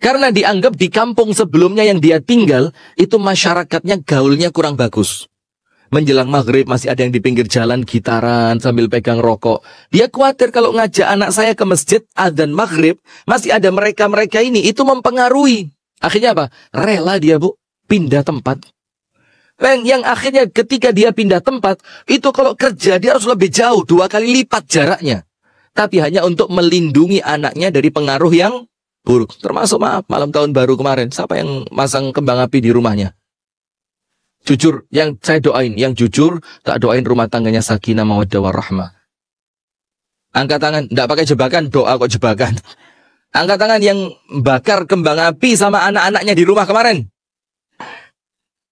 Karena dianggap di kampung sebelumnya yang dia tinggal, itu masyarakatnya gaulnya kurang bagus. Menjelang maghrib masih ada yang di pinggir jalan gitaran sambil pegang rokok. Dia khawatir kalau ngajak anak saya ke masjid adzan maghrib, masih ada mereka-mereka ini, itu mempengaruhi. Akhirnya apa? Rela dia Bu, pindah tempat. Yang akhirnya ketika dia pindah tempat, itu kalau kerja dia harus lebih jauh, 2 kali lipat jaraknya. Tapi hanya untuk melindungi anaknya dari pengaruh yang buruk. Termasuk maaf, malam tahun baru kemarin, siapa yang masang kembang api di rumahnya? Jujur, yang saya doain, yang jujur, tak doain rumah tangganya sakinah mawaddah warahmah. Angkat tangan, tidak pakai jebakan, doa kok jebakan. Angkat tangan yang bakar kembang api sama anak-anaknya di rumah kemarin.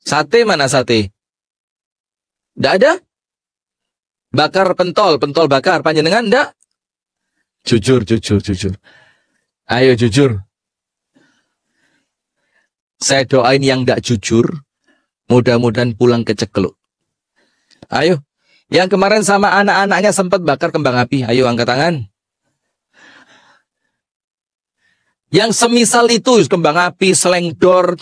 Sate mana sate? Nggak ada? Bakar pentol bakar. Panjenengan nggak? Jujur. Ayo jujur. Saya doain yang nggak jujur, mudah-mudahan pulang kecekluk. Ayo. Yang kemarin sama anak-anaknya sempat bakar kembang api. Ayo angkat tangan. Yang semisal itu kembang api, selengdor,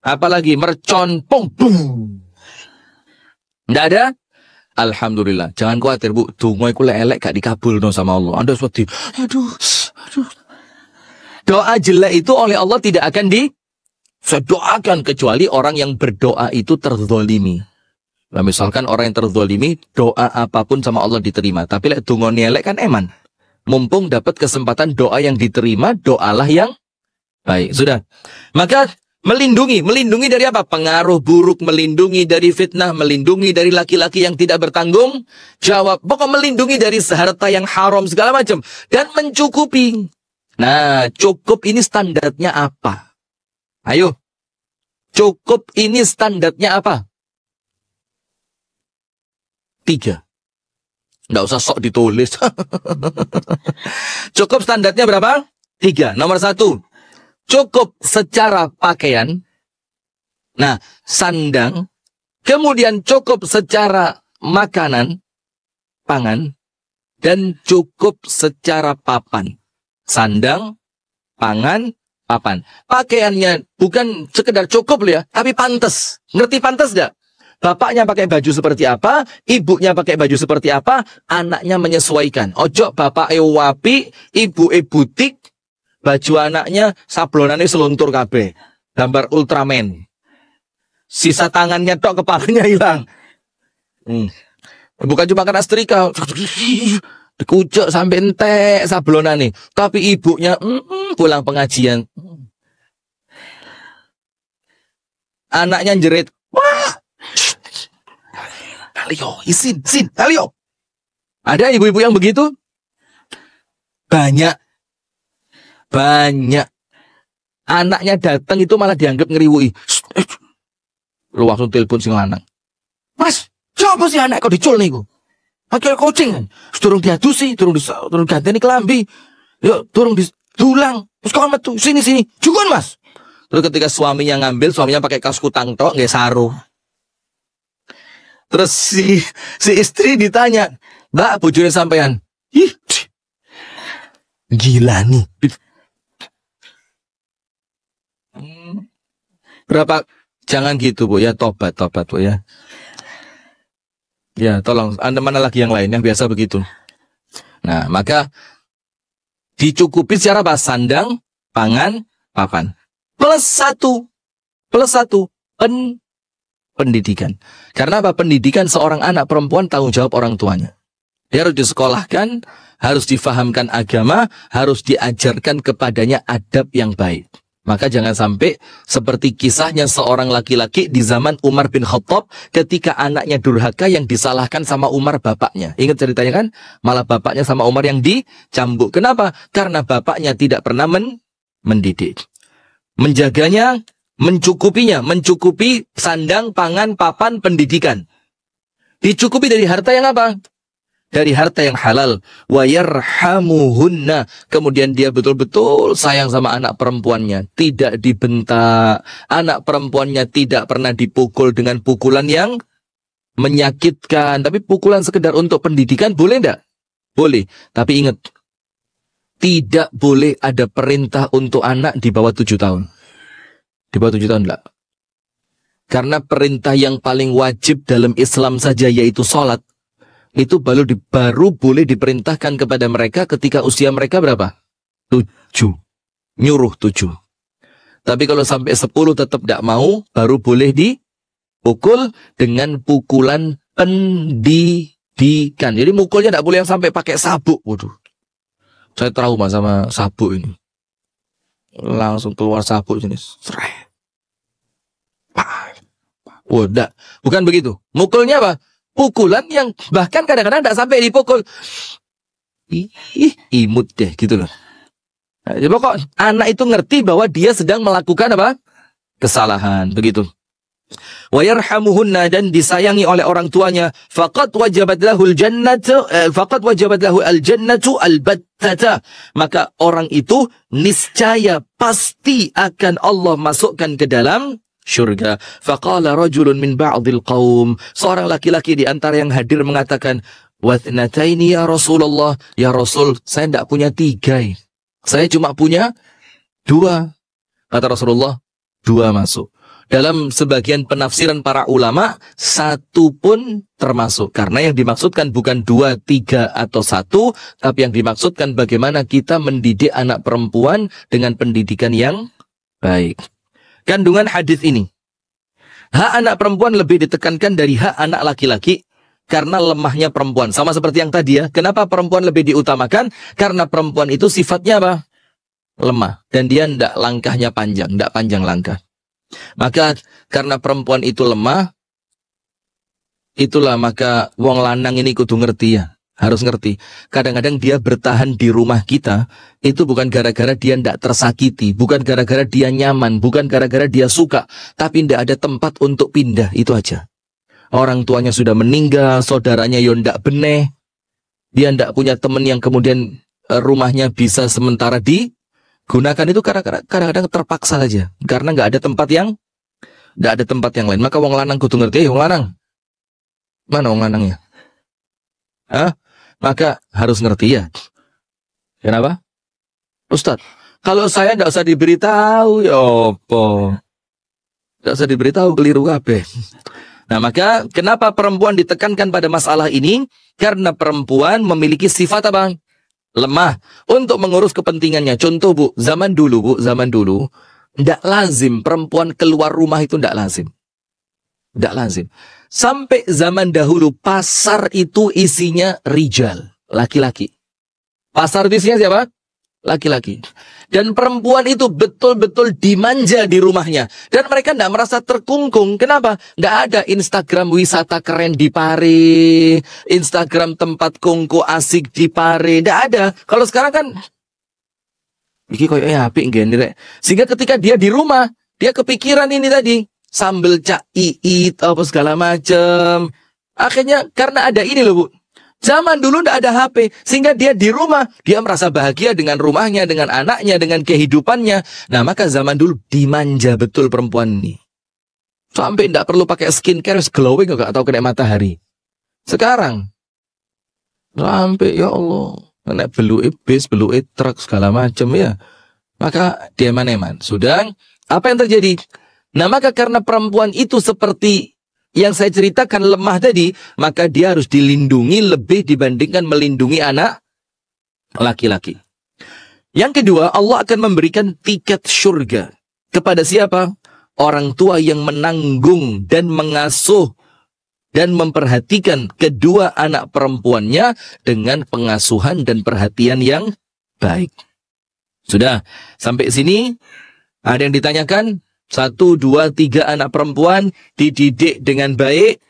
apalagi mercon, pung, bung. Nggak ada? Alhamdulillah. Jangan khawatir, Bu. Dungo iku elek gak dikabul no sama Allah. Anda seperti, aduh. Doa jelek itu oleh Allah tidak akan disedoakan kecuali orang yang berdoa itu terzolimi. Nah, misalkan orang yang terzolimi, doa apapun sama Allah diterima. Tapi lek dungo elek kan eman. Mumpung dapat kesempatan doa yang diterima, doalah yang baik. Sudah. Maka melindungi dari apa? Pengaruh buruk, melindungi dari fitnah, melindungi dari laki-laki yang tidak bertanggung jawab. Pokok melindungi dari harta yang haram segala macam. Dan mencukupi. Nah, cukup ini standarnya apa? Ayo. Cukup ini standarnya apa? 3. Nggak usah sok ditulis. Cukup standarnya berapa? 3. Nomor 1. Cukup secara pakaian. Nah, sandang. Kemudian cukup secara makanan, pangan. Dan cukup secara papan. Sandang, pangan, papan. Pakaiannya bukan sekedar cukup ya, tapi pantas. Ngerti pantas gak? Bapaknya pakai baju seperti apa, ibunya pakai baju seperti apa, anaknya menyesuaikan. Ojo bapak wapi, ibu butik, baju anaknya sablonannya seluntur kabeh. Gambar Ultraman. Sisa tangannya tok, kepalanya hilang. Bukan cuma kena setrika. Dikucuk sampai entek sablonannya. Tapi ibunya pulang pengajian. Anaknya jerit. Wah! Talio, isin, talio. Ada ibu-ibu yang begitu? Banyak. Anaknya datang itu malah dianggap ngeriwui. Lu langsung telepon sing lanang. Mas, siapa sih anak kau dicul nih? Pakai kucing. Turun diadusi, turun ganteni kelambi. Yuk, turun didulang. Terus kau metu, sini. Jugon, Mas. Terus ketika suaminya ngambil, suaminya pakai kaos kutang tok, nggak sarung. Terus si istri ditanya, Mbak, bojone sampean. Ih, gila nih. Berapa? Jangan gitu, Bu. Ya, tobat, Bu, ya. Ya, tolong. Anda mana lagi yang lain yang biasa begitu? Nah, maka dicukupi secara apa? Sandang, pangan, papan. Plus satu. Pendidikan. Karena apa? Pendidikan seorang anak perempuan tanggung jawab orang tuanya. Dia harus disekolahkan, harus difahamkan agama, harus diajarkan kepadanya adab yang baik. Maka jangan sampai seperti kisahnya seorang laki-laki di zaman Umar bin Khattab ketika anaknya durhaka yang disalahkan sama Umar bapaknya. Ingat ceritanya kan? Malah bapaknya sama Umar yang dicambuk. Kenapa? Karena bapaknya tidak pernah mendidik. Menjaganya, mencukupi sandang, pangan, papan, pendidikan. Dicukupi dari harta yang apa? Dari harta yang halal. Wa yarhamuhunna. Kemudian dia betul-betul sayang sama anak perempuannya. Tidak dibentak. Anak perempuannya tidak pernah dipukul dengan pukulan yang menyakitkan. Tapi pukulan sekedar untuk pendidikan boleh enggak? Boleh. Tapi ingat. Tidak boleh ada perintah untuk anak di bawah 7 tahun. Di bawah 7 tahun enggak. Karena perintah yang paling wajib dalam Islam saja yaitu sholat. Itu baru boleh diperintahkan kepada mereka ketika usia mereka berapa? 7. Nyuruh 7. Tapi kalau sampai 10 tetap tidak mau, baru boleh dipukul dengan pukulan pendidikan. Jadi mukulnya tidak boleh yang sampai pakai sabuk. Waduh. Saya trauma sama sabuk ini. Langsung keluar sabuk jenis. Oh, enggak. Bukan begitu. Mukulnya apa? Pukulan yang bahkan kadang-kadang tidak sampai dipukul. Imut deh gitu loh. Nah, jadi pokok anak itu ngerti bahwa dia sedang melakukan apa? Kesalahan, begitu. Wa yarhamuhunna, dan disayangi oleh orang tuanya, faqad wajabat lahul jannatu al-jannatu al-battata, maka orang itu niscaya pasti akan Allah masukkan ke dalam syurga. Faqala rajulun min ba'dil qaum, seorang laki-laki di antara yang hadir mengatakan, wathnataini ya Rasulullah, ya Rasul, saya tidak punya 3, saya cuma punya 2. Kata Rasulullah, 2 masuk. Dalam sebagian penafsiran para ulama, 1 pun termasuk. Karena yang dimaksudkan bukan 2, 3, atau 1, tapi yang dimaksudkan bagaimana kita mendidik anak perempuan dengan pendidikan yang baik. Kandungan hadis ini, hak anak perempuan lebih ditekankan dari hak anak laki-laki karena lemahnya perempuan. Sama seperti yang tadi ya, kenapa perempuan lebih diutamakan? Karena perempuan itu sifatnya apa? Lemah. Dan dia tidak langkahnya panjang, tidak panjang langkah. Maka karena perempuan itu lemah, itulah maka wong lanang ini kudu ngerti ya. Harus ngerti. Kadang-kadang dia bertahan di rumah kita, itu bukan gara-gara dia tidak tersakiti, bukan gara-gara dia nyaman, bukan gara-gara dia suka, tapi tidak ada tempat untuk pindah, itu aja. Orang tuanya sudah meninggal, saudaranya yo ndak beneh, dia ndak punya teman yang kemudian rumahnya bisa sementara digunakan, itu kadang-kadang terpaksa saja, karena nggak ada tempat yang lain. Maka wong lanang kudu ngerti, wong lanang. Mana wong lanangnya? Hah? Maka harus ngerti ya. Kenapa? Ustadz, kalau saya nggak usah diberitahu, ya opo? Nggak usah diberitahu, keliru kabeh. Nah, maka kenapa perempuan ditekankan pada masalah ini? Karena perempuan memiliki sifat apa? Lemah untuk mengurus kepentingannya. Contoh Bu, zaman dulu tidak lazim perempuan keluar rumah, itu tidak lazim. Tidak lazim. Sampai zaman dahulu pasar itu isinya rijal, laki-laki. Pasar itu isinya siapa? Laki-laki. Dan perempuan itu betul-betul dimanja di rumahnya. Dan mereka tidak merasa terkungkung. Kenapa? Tidak ada Instagram wisata keren di Pare, Instagram tempat kongko asik di Pare. Tidak ada. Kalau sekarang kan, iki koyoknya apik ngene rek. Sehingga ketika dia di rumah, dia kepikiran ini tadi. Sambil cak iit, apa segala macam. Akhirnya karena ada ini loh Bu. Zaman dulu tidak ada HP. Sehingga dia di rumah, dia merasa bahagia dengan rumahnya, dengan anaknya, dengan kehidupannya. Nah, maka zaman dulu dimanja betul perempuan ini. Sampai tidak perlu pakai skincare, glowing, gak tahu kena matahari. Sekarang, sampai ya Allah, kena beluit bis, beluit truk, segala macam ya. Maka dia eman-eman. Sudah, apa yang terjadi? Nah, maka karena perempuan itu seperti yang saya ceritakan lemah tadi, maka dia harus dilindungi lebih dibandingkan melindungi anak laki-laki. Yang kedua, Allah akan memberikan tiket surga kepada siapa? Orang tua yang menanggung dan mengasuh dan memperhatikan kedua anak perempuannya dengan pengasuhan dan perhatian yang baik. Sudah, sampai sini ada yang ditanyakan? 1, 2, 3 anak perempuan dididik dengan baik,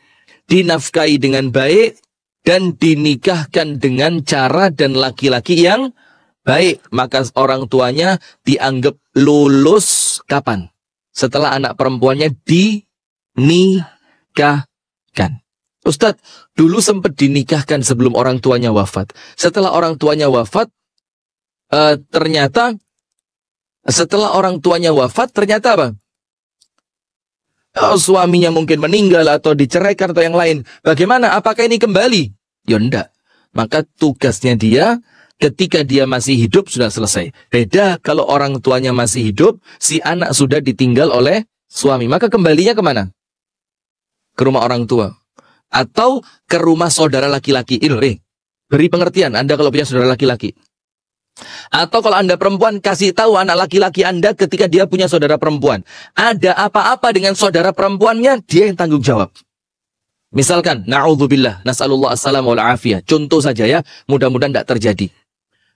dinafkahi dengan baik, dan dinikahkan dengan cara dan laki-laki yang baik. Maka orang tuanya dianggap lulus kapan? Setelah anak perempuannya dinikahkan. Ustadz, dulu sempat dinikahkan sebelum orang tuanya wafat. Setelah orang tuanya wafat, ternyata apa? Suaminya mungkin meninggal atau diceraikan atau yang lain. Bagaimana? Apakah ini kembali? Ya enggak. Maka tugasnya dia ketika dia masih hidup sudah selesai. Beda kalau orang tuanya masih hidup, si anak sudah ditinggal oleh suami. Maka kembalinya kemana? Ke rumah orang tua. Atau ke rumah saudara laki-laki. Beri pengertian Anda kalau punya saudara laki-laki. Atau kalau Anda perempuan, kasih tahu anak laki-laki Anda ketika dia punya saudara perempuan. Ada apa-apa dengan saudara perempuannya, dia yang tanggung jawab. Misalkan, na'udzubillah, nas'alullah assalamu al'afiyah. Contoh saja ya, mudah-mudahan tidak terjadi.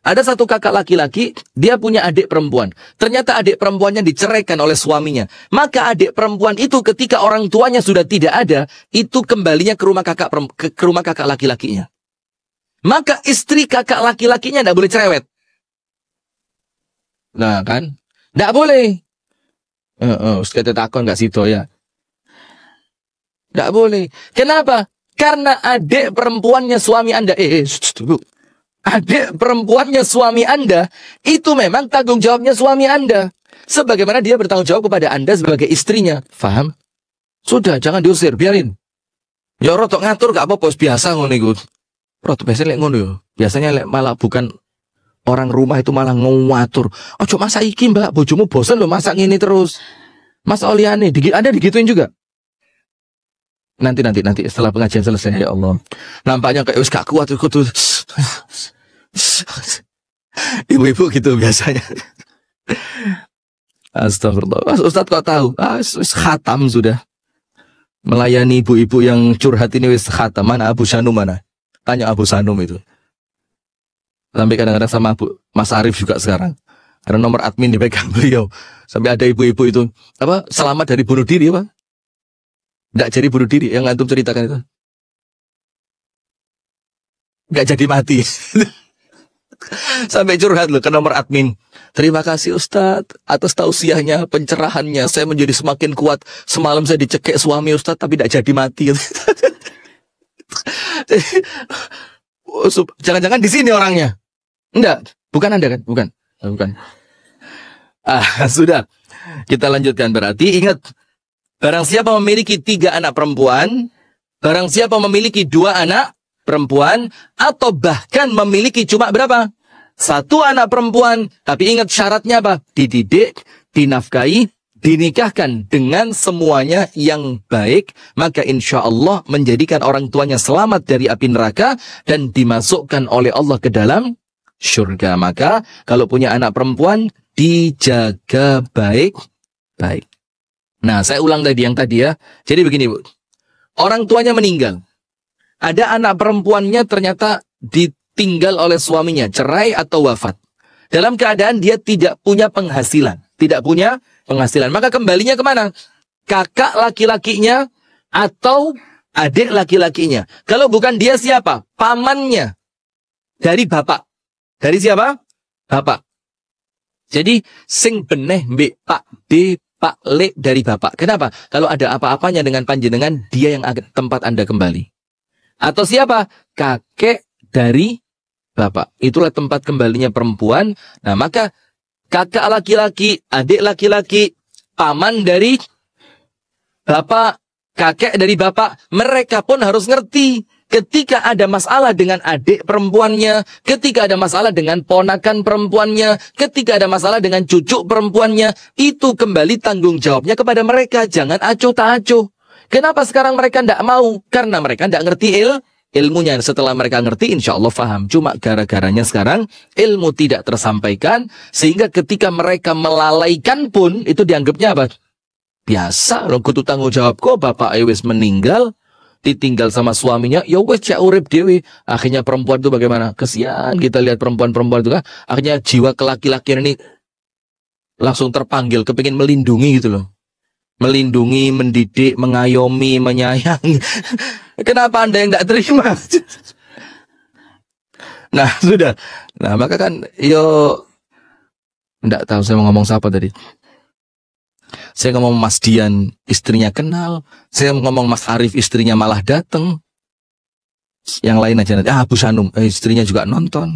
Ada satu kakak laki-laki, dia punya adik perempuan. Ternyata adik perempuannya diceraikan oleh suaminya. Maka adik perempuan itu ketika orang tuanya sudah tidak ada, itu kembalinya ke rumah kakak laki-lakinya. Maka istri kakak laki-lakinya tidak boleh cerewet. Nah kan, nggak boleh. Ustaz takon nggak situ ya. Nggak boleh. Kenapa? Karena adik perempuannya suami Anda. Tunggu. Adik perempuannya suami Anda itu memang tanggung jawabnya suami Anda. Sebagaimana dia bertanggung jawab kepada Anda sebagai istrinya. Faham? Sudah, jangan diusir, biarin. Ya rotok ngatur gak apa-apa, biasa ngono iku. Rotok biasanya lek ngono yo. Biasanya lek malah bukan orang rumah itu malah ngatur. Ojo masa iki Mbak, bojomu bosan loh masak ngene terus. Mas Oliane, Anda digituin juga? Nanti setelah pengajian selesai ya Allah. Nampaknya kayak wis gak kuat tuh. Ibu-ibu gitu biasanya. Astagfirullah. Ustaz kok tahu? Khatam sudah. Melayani ibu-ibu yang curhat ini wis khatam. Mana Abu Sanum mana? Tanya Abu Sanum itu. Sampai kadang-kadang sama Mas Arif juga sekarang. Karena nomor admin dipegang beliau. Sampai ada ibu-ibu itu apa? Selamat dari bunuh diri apa? Nggak jadi bunuh diri yang antum ceritakan itu. Nggak jadi mati. Sampai curhat loh ke nomor admin. Terima kasih Ustadz atas tausiahnya, pencerahannya. Saya menjadi semakin kuat. Semalam saya dicekik suami Ustadz tapi tidak jadi mati. Jangan-jangan di sini orangnya. Enggak, bukan Anda kan? Bukan. Sudah. Kita lanjutkan berarti. Ingat, barang siapa memiliki 3 anak perempuan, barang siapa memiliki 2 anak perempuan, atau bahkan memiliki cuma berapa? 1 anak perempuan, tapi ingat syaratnya apa? Dididik, dinafkahi, dinikahkan dengan semuanya yang baik, maka insya Allah menjadikan orang tuanya selamat dari api neraka dan dimasukkan oleh Allah ke dalam surga. Maka kalau punya anak perempuan, dijaga baik-baik. Nah, saya ulang tadi yang tadi ya. Jadi begini Bu, orang tuanya meninggal. Ada anak perempuannya ternyata ditinggal oleh suaminya, cerai atau wafat. Dalam keadaan dia tidak punya penghasilan. Maka kembalinya kemana? Kakak laki-lakinya atau adik laki-lakinya. Kalau bukan dia siapa? Pamannya. Dari bapak. Dari siapa? Bapak. Jadi sing beneh mbek Pak D, Pak Le dari bapak. Kenapa? Kalau ada apa-apanya dengan panjenengan, dia yang tempat Anda kembali. Atau siapa? Kakek dari bapak. Itulah tempat kembalinya perempuan. Nah, maka kakak laki-laki, adik laki-laki, paman dari bapak, kakek dari bapak, mereka pun harus ngerti. Ketika ada masalah dengan adik perempuannya, ketika ada masalah dengan ponakan perempuannya, ketika ada masalah dengan cucu perempuannya, itu kembali tanggung jawabnya kepada mereka. Jangan acuh tak acuh. Kenapa sekarang mereka tidak mau? Karena mereka tidak ngerti ilmunya. Setelah mereka ngerti, insya Allah faham. Cuma gara-garanya sekarang ilmu tidak tersampaikan, sehingga ketika mereka melalaikan pun, itu dianggapnya apa? Biasa, lo kudu tanggung jawab kok, bapak wis meninggal, ditinggal sama suaminya, ya wes cak urip dewi. Akhirnya perempuan itu bagaimana? Kesian kita lihat perempuan-perempuan itu kan. Akhirnya jiwa kelaki-lakian ini langsung terpanggil, kepingin melindungi gitu loh. Melindungi, mendidik, mengayomi, menyayangi. Kenapa Anda yang tidak terima? Nah, sudah. Nah, maka kan, tidak tahu saya mau ngomong siapa tadi. Saya ngomong Mas Dian, istrinya kenal. Saya ngomong Mas Arif, istrinya malah datang. Yang lain aja nanti. Abu Sanum, istrinya juga nonton.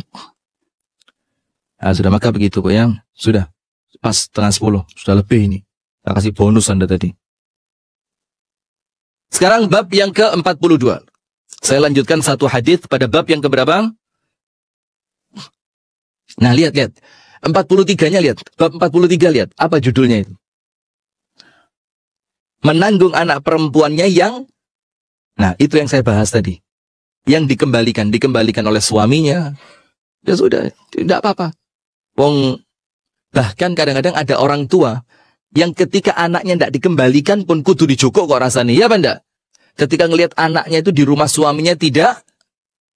Nah, sudah, maka begitu kok ya. Sudah, pas 9:30, sudah lebih ini. Saya kasih bonus Anda tadi. Sekarang bab yang ke-42. Saya lanjutkan satu hadis pada bab yang keberapa? Nah, lihat. 43-nya lihat. Bab 43 lihat. Apa judulnya itu? Menanggung anak perempuannya yang... Nah, itu yang saya bahas tadi. Yang dikembalikan oleh suaminya. Ya sudah, tidak apa-apa. Bahkan kadang-kadang ada orang tua yang ketika anaknya tidak dikembalikan pun kudu dijokok kok rasanya. Ya apa enggak? Ketika ngelihat anaknya itu di rumah suaminya tidak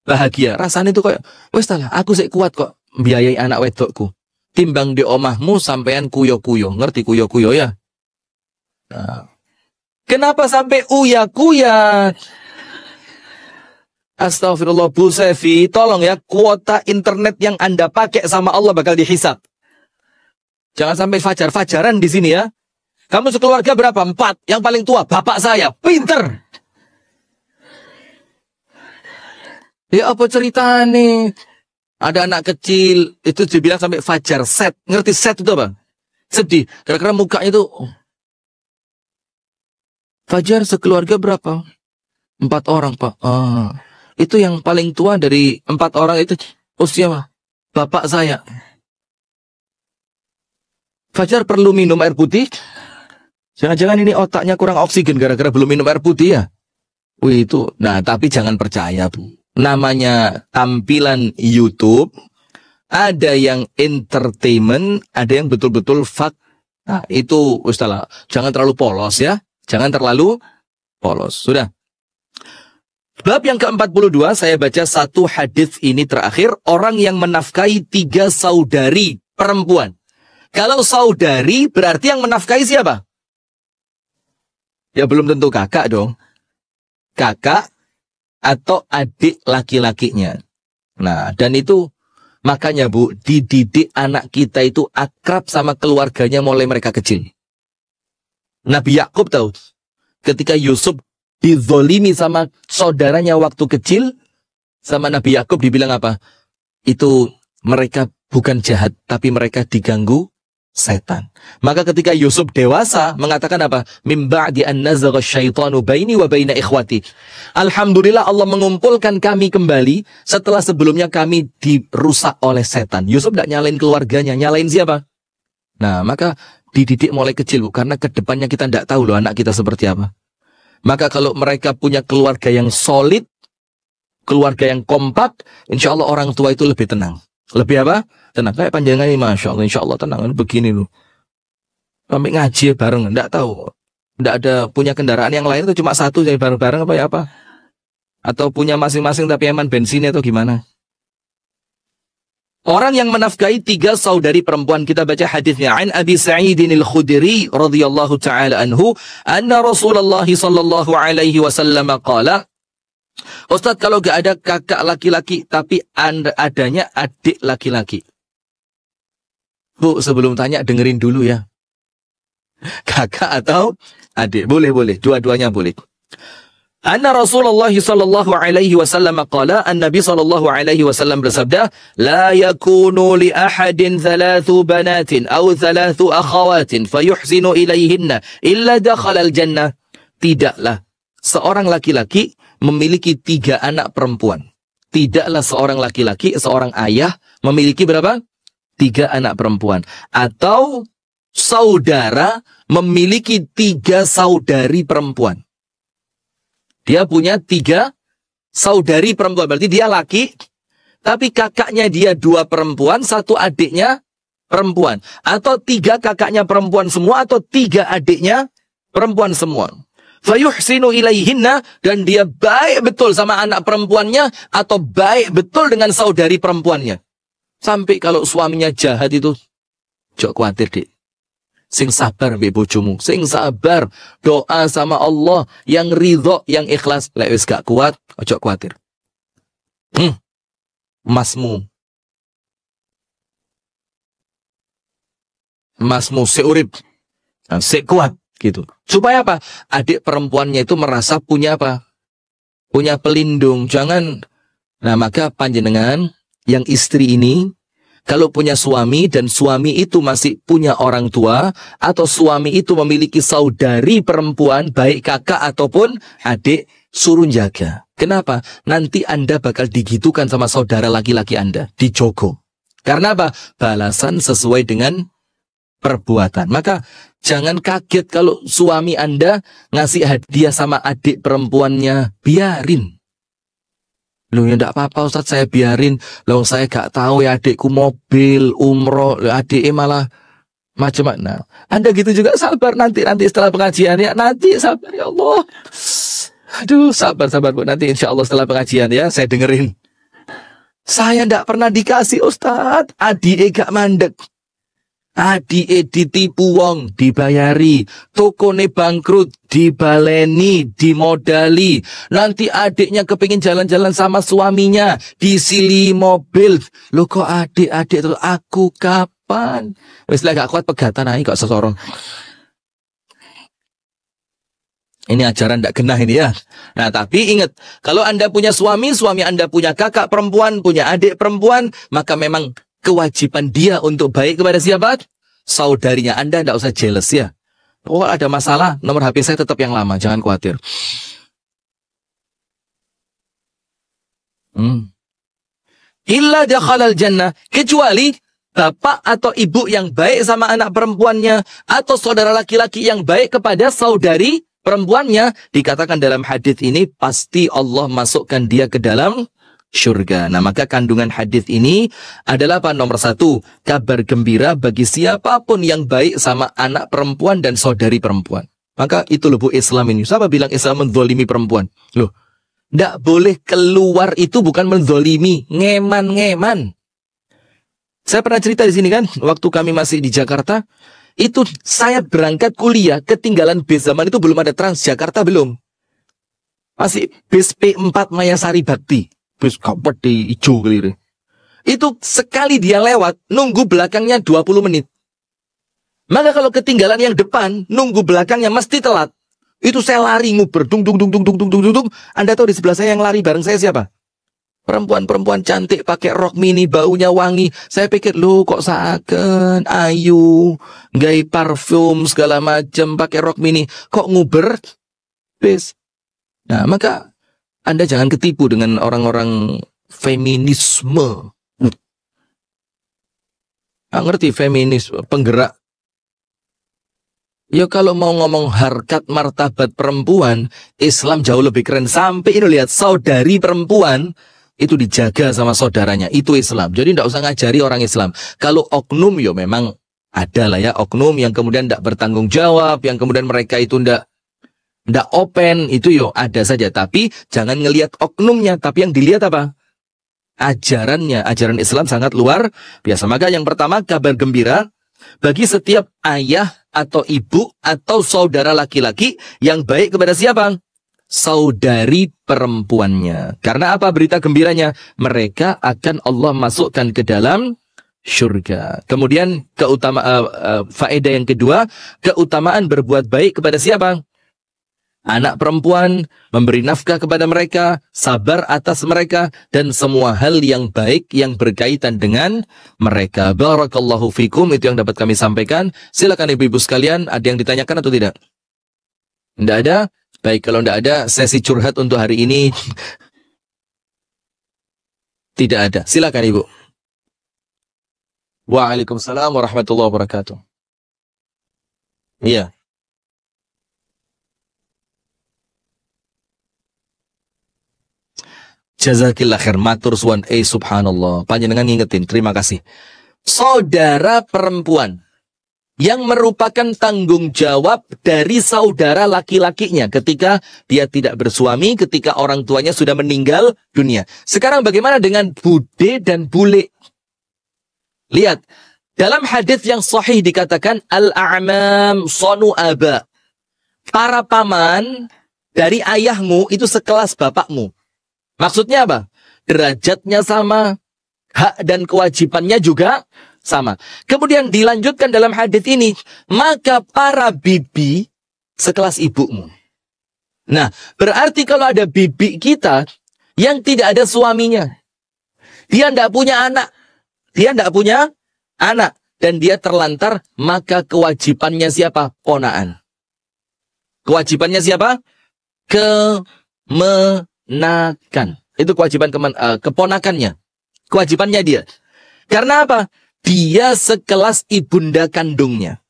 bahagia. Rasanya itu kayak, wes lah, aku sih kuat kok biayai anak wedokku. Timbang di omahmu sampean kuyo-kuyo. Ngerti kuyo-kuyo ya? Nah, kenapa sampai uya-kuya? Astagfirullah Bu Sefi, tolong ya, kuota internet yang Anda pakai sama Allah bakal dihisab. Jangan sampai fajar-fajaran di sini ya. Kamu sekeluarga berapa? 4. Yang paling tua bapak saya. Pinter. Ya apa ceritanya? Ada anak kecil itu dibilang sampai fajar set. Ngerti set itu apa? Sedih. Kira-kira mukanya itu. Fajar sekeluarga berapa? 4 orang, Pak. Itu yang paling tua dari 4 orang itu usia bapak saya. Fajar perlu minum air putih. Jangan-jangan ini otaknya kurang oksigen gara-gara belum minum air putih ya. Wih itu. Nah tapi jangan percaya Bu. Namanya tampilan YouTube. Ada yang entertainment. Ada yang betul-betul fak. Nah itu Ustaz, jangan terlalu polos ya. Jangan terlalu polos. Sudah. Bab yang ke-42 saya baca satu hadis ini terakhir. Orang yang menafkahi 3 saudari perempuan. Kalau saudari berarti yang menafkahi siapa? Ya belum tentu kakak dong. Kakak atau adik laki-lakinya. Nah dan itu makanya Bu, dididik anak kita itu akrab sama keluarganya mulai mereka kecil. Nabi Yakub tahu, ketika Yusuf dizolimi sama saudaranya waktu kecil, sama Nabi Yakub dibilang apa? Itu mereka bukan jahat, tapi mereka diganggu setan. Maka ketika Yusuf dewasa, mengatakan apa? Min ba'di an nazagha syaitanu baini wa baina ikhwati. Alhamdulillah Allah mengumpulkan kami kembali setelah sebelumnya kami dirusak oleh setan. Yusuf tidak nyalain keluarganya, nyalain siapa? Nah, maka dididik mulai kecil Bu, karena kedepannya kita tidak tahu loh anak kita seperti apa. Maka kalau mereka punya keluarga yang solid, keluarga yang kompak, insya Allah orang tua itu lebih tenang. Lebih apa? Tenang. Kayak panjangan ini, Masya Allah, insya Allah tenang. Begini loh. Sampai ngaji bareng, tidak tahu. Tidak ada punya kendaraan yang lain, itu cuma satu, jadi bareng-bareng apa ya apa? Atau punya masing-masing tapi aman bensinnya atau gimana? Orang yang menafkahi 3 saudari perempuan, kita baca hadisnya. An Abi Sa'idin al-Khudri radhiyallahu ta'ala anhu, anna Rasulullah sallallahu alaihi wasallam qala, Ustaz, kalau gak ada kakak laki-laki tapi adanya adik laki-laki. Bu, sebelum tanya dengerin dulu ya. Kakak atau adik? Boleh, dua-duanya boleh. Anna Rasulullah sallallahu alaihi wasallam qala, an-nabi sallallahu alaihi wasallam bersabda, la yakunu li ahadin 3 banatin aw 3 akhawatin fayuhsinu ilayhinna illa dakhala al-jannah. Tidaklah seorang laki-laki memiliki 3 anak perempuan. Tidaklah seorang laki-laki, seorang ayah memiliki berapa? 3 anak perempuan. Atau saudara memiliki 3 saudari perempuan. Dia punya 3 saudari perempuan. Berarti dia laki, tapi kakaknya dia 2 perempuan, 1 adiknya perempuan. Atau 3 kakaknya perempuan semua, atau 3 adiknya perempuan semua. Fayuhsinu ilaihinna, dan dia baik betul sama anak perempuannya, atau baik betul dengan saudari perempuannya. Sampai kalau suaminya jahat itu, jangan khawatir dek. Sing sabar mbek bojomu, sing sabar, doa sama Allah yang ridho, yang ikhlas. Lek wis gak kuat, ojo kuatir. Masmu seurip, sik kuat gitu. Supaya apa? Adik perempuannya itu merasa punya apa? Punya pelindung. Jangan. Nah, maka panjenengan yang istri ini, kalau punya suami dan suami itu masih punya orang tua, atau suami itu memiliki saudari perempuan, baik kakak ataupun adik, suruh jaga. Kenapa? Nanti Anda bakal digitukan sama saudara laki-laki Anda, dijogo. Karena apa? Balasan sesuai dengan perbuatan. Maka jangan kaget kalau suami Anda ngasih hadiah sama adik perempuannya, biarin. Loh ya enggak apa-apa Ustaz, saya biarin. Loh saya gak tahu ya adikku mobil, umroh, adiknya malah macam-macam. Nah, Anda gitu juga sabar nanti setelah pengajian ya. Nanti sabar ya Allah. Aduh, sabar Bu. Nanti insya Allah setelah pengajian ya, saya dengerin. Saya enggak pernah dikasih Ustaz. Adiknya gak mandek. Adike ditipu wong, dibayari, tokone bangkrut, dibaleni, dimodali. Nanti adiknya kepingin jalan-jalan sama suaminya, disili mobil. Loh kok adik-adik terus, aku sopan. Wis lah gak kuat pegatan ae kok sesorong. Ini ajaran tidak genah ini ya. Nah, tapi ingat, kalau Anda punya suami, suami Anda punya kakak perempuan, punya adik perempuan, maka memang kewajiban dia untuk baik kepada siapa? Saudarinya. Anda tidak usah jealous ya. Oh, ada masalah, nomor HP saya tetap yang lama, jangan khawatir. Illa dakhalal jannah, kecuali bapak atau ibu yang baik sama anak perempuannya, atau saudara laki-laki yang baik kepada saudari perempuannya, dikatakan dalam hadis ini pasti Allah masukkan dia ke dalam syurga. Nah, maka kandungan hadis ini adalah apa? Nomor satu, kabar gembira bagi siapapun yang baik sama anak perempuan dan saudari perempuan. Maka itu loh Bu Islam ini. Siapa bilang Islam menzolimi perempuan? Loh, tidak boleh keluar itu bukan menzolimi, ngeman-ngeman. Saya pernah cerita di sini kan, waktu kami masih di Jakarta, itu saya berangkat kuliah, ketinggalan bis, zaman itu belum ada Transjakarta, belum. Masih bis P4 Mayasari Bakti. Bis kapet di hijau keliru. Itu sekali dia lewat, nunggu belakangnya 20 menit. Maka kalau ketinggalan yang depan, nunggu belakangnya mesti telat. Itu saya lari nguber, dung. Anda tahu di sebelah saya yang lari bareng saya siapa? Perempuan-perempuan cantik pakai rok mini, baunya wangi. Saya pikir, loh kok seakan ayu, gaya parfum segala macam, pakai rok mini, kok nguber bis. Nah, maka Anda jangan ketipu dengan orang-orang feminisme. Ngerti feminisme, penggerak. Ya kalau mau ngomong harkat martabat perempuan, Islam jauh lebih keren. Sampai ini lihat, saudari perempuan itu dijaga sama saudaranya, itu Islam. Jadi tidak usah ngajari orang Islam. Kalau oknum, ya memang ada lah ya oknum yang kemudian tidak bertanggung jawab, yang kemudian mereka itu tidak open, itu yo ada saja. Tapi jangan ngelihat oknumnya, tapi yang dilihat apa? Ajarannya. Ajaran Islam sangat luar biasa. Maka yang pertama, kabar gembira bagi setiap ayah atau ibu atau saudara laki-laki yang baik kepada siapa? Saudari perempuannya. Karena apa berita gembiranya? Mereka akan Allah masukkan ke dalam syurga. Kemudian faedah yang kedua, keutamaan berbuat baik kepada siapa? Anak perempuan, memberi nafkah kepada mereka, sabar atas mereka, dan semua hal yang baik yang berkaitan dengan mereka. Barakallahu fikum, itu yang dapat kami sampaikan. Silakan ibu-ibu sekalian, ada yang ditanyakan atau tidak? Tidak ada? Baik, kalau tidak ada, sesi curhat untuk hari ini tidak ada. Silakan Ibu. Waalaikumsalam warahmatullahi wabarakatuh. Iya. Jazakillah khair, matur suwan, subhanallah. Panjenengan ngingetin, terima kasih. Saudara perempuan yang merupakan tanggung jawab dari saudara laki-lakinya ketika dia tidak bersuami, ketika orang tuanya sudah meninggal dunia. Sekarang bagaimana dengan bude dan bule? Lihat, dalam hadis yang sahih dikatakan al-a'mam sonu aba. Para paman dari ayahmu itu sekelas bapakmu. Maksudnya apa? Derajatnya sama, hak dan kewajibannya juga sama. Kemudian dilanjutkan dalam hadis ini, maka para bibi sekelas ibumu. Nah, berarti kalau ada bibi kita yang tidak ada suaminya, dia tidak punya anak, dan dia terlantar, maka kewajibannya siapa? Ponaan. Kewajibannya siapa? Kemenakan. Itu kewajiban keponakannya. Kewajibannya dia. Karena apa? Dia sekelas ibunda kandungnya.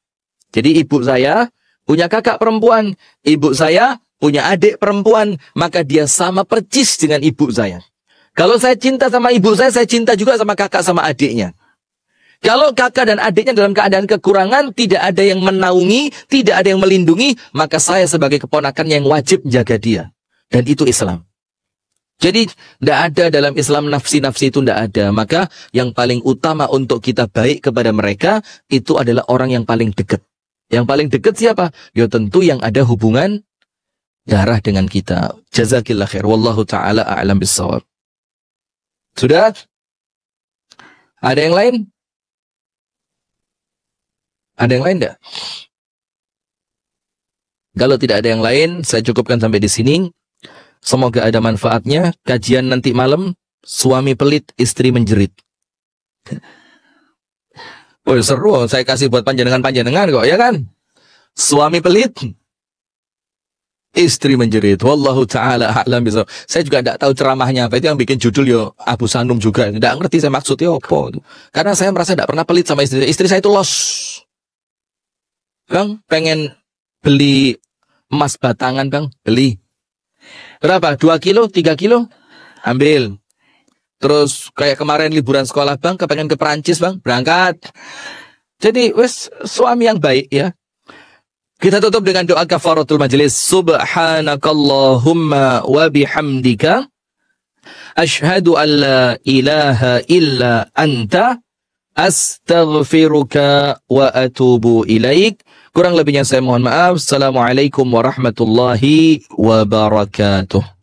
Jadi ibu saya punya kakak perempuan, ibu saya punya adik perempuan, maka dia sama percis dengan ibu saya. Kalau saya cinta sama ibu saya cinta juga sama kakak sama adiknya. Kalau kakak dan adiknya dalam keadaan kekurangan, tidak ada yang menaungi, tidak ada yang melindungi, maka saya sebagai keponakan yang wajib jaga dia. Dan itu Islam. Jadi tidak ada dalam Islam nafsi-nafsi, itu tidak ada. Maka yang paling utama untuk kita baik kepada mereka itu adalah orang yang paling dekat. Yang paling dekat siapa? Ya tentu yang ada hubungan darah dengan kita. Jazakillah khair. Wallahu ta'ala a'lam bissawab. Sudah? Ada yang lain? Ada yang lain enggak? Kalau tidak ada yang lain, saya cukupkan sampai di sini. Semoga ada manfaatnya. Kajian nanti malam, suami pelit, istri menjerit. Oh seru, saya kasih buat panjenengan-panjenengan kok, ya kan? Suami pelit, istri menjerit. Wallahu ta'ala a'lam bishawab. Saya juga tidak tahu ceramahnya apa. Itu yang bikin judul yo Abu Sanum juga. Tidak ngerti saya maksudnya apa. Karena saya merasa tidak pernah pelit sama istri. Istri saya itu los. Bang, pengen beli emas batangan bang, beli. Berapa? 2 kilo, 3 kilo? Ambil. Terus kayak kemarin liburan sekolah bang, kepengen ke Perancis bang, berangkat. Jadi wes suami yang baik ya. Kita tutup dengan doa kafaratul majelis. Subhanakallahumma wa bihamdika asyhadu an la ilaha illa anta astaghfiruka wa atubu ilaik. Kurang lebihnya saya mohon maaf. Assalamualaikum warahmatullahi wabarakatuh.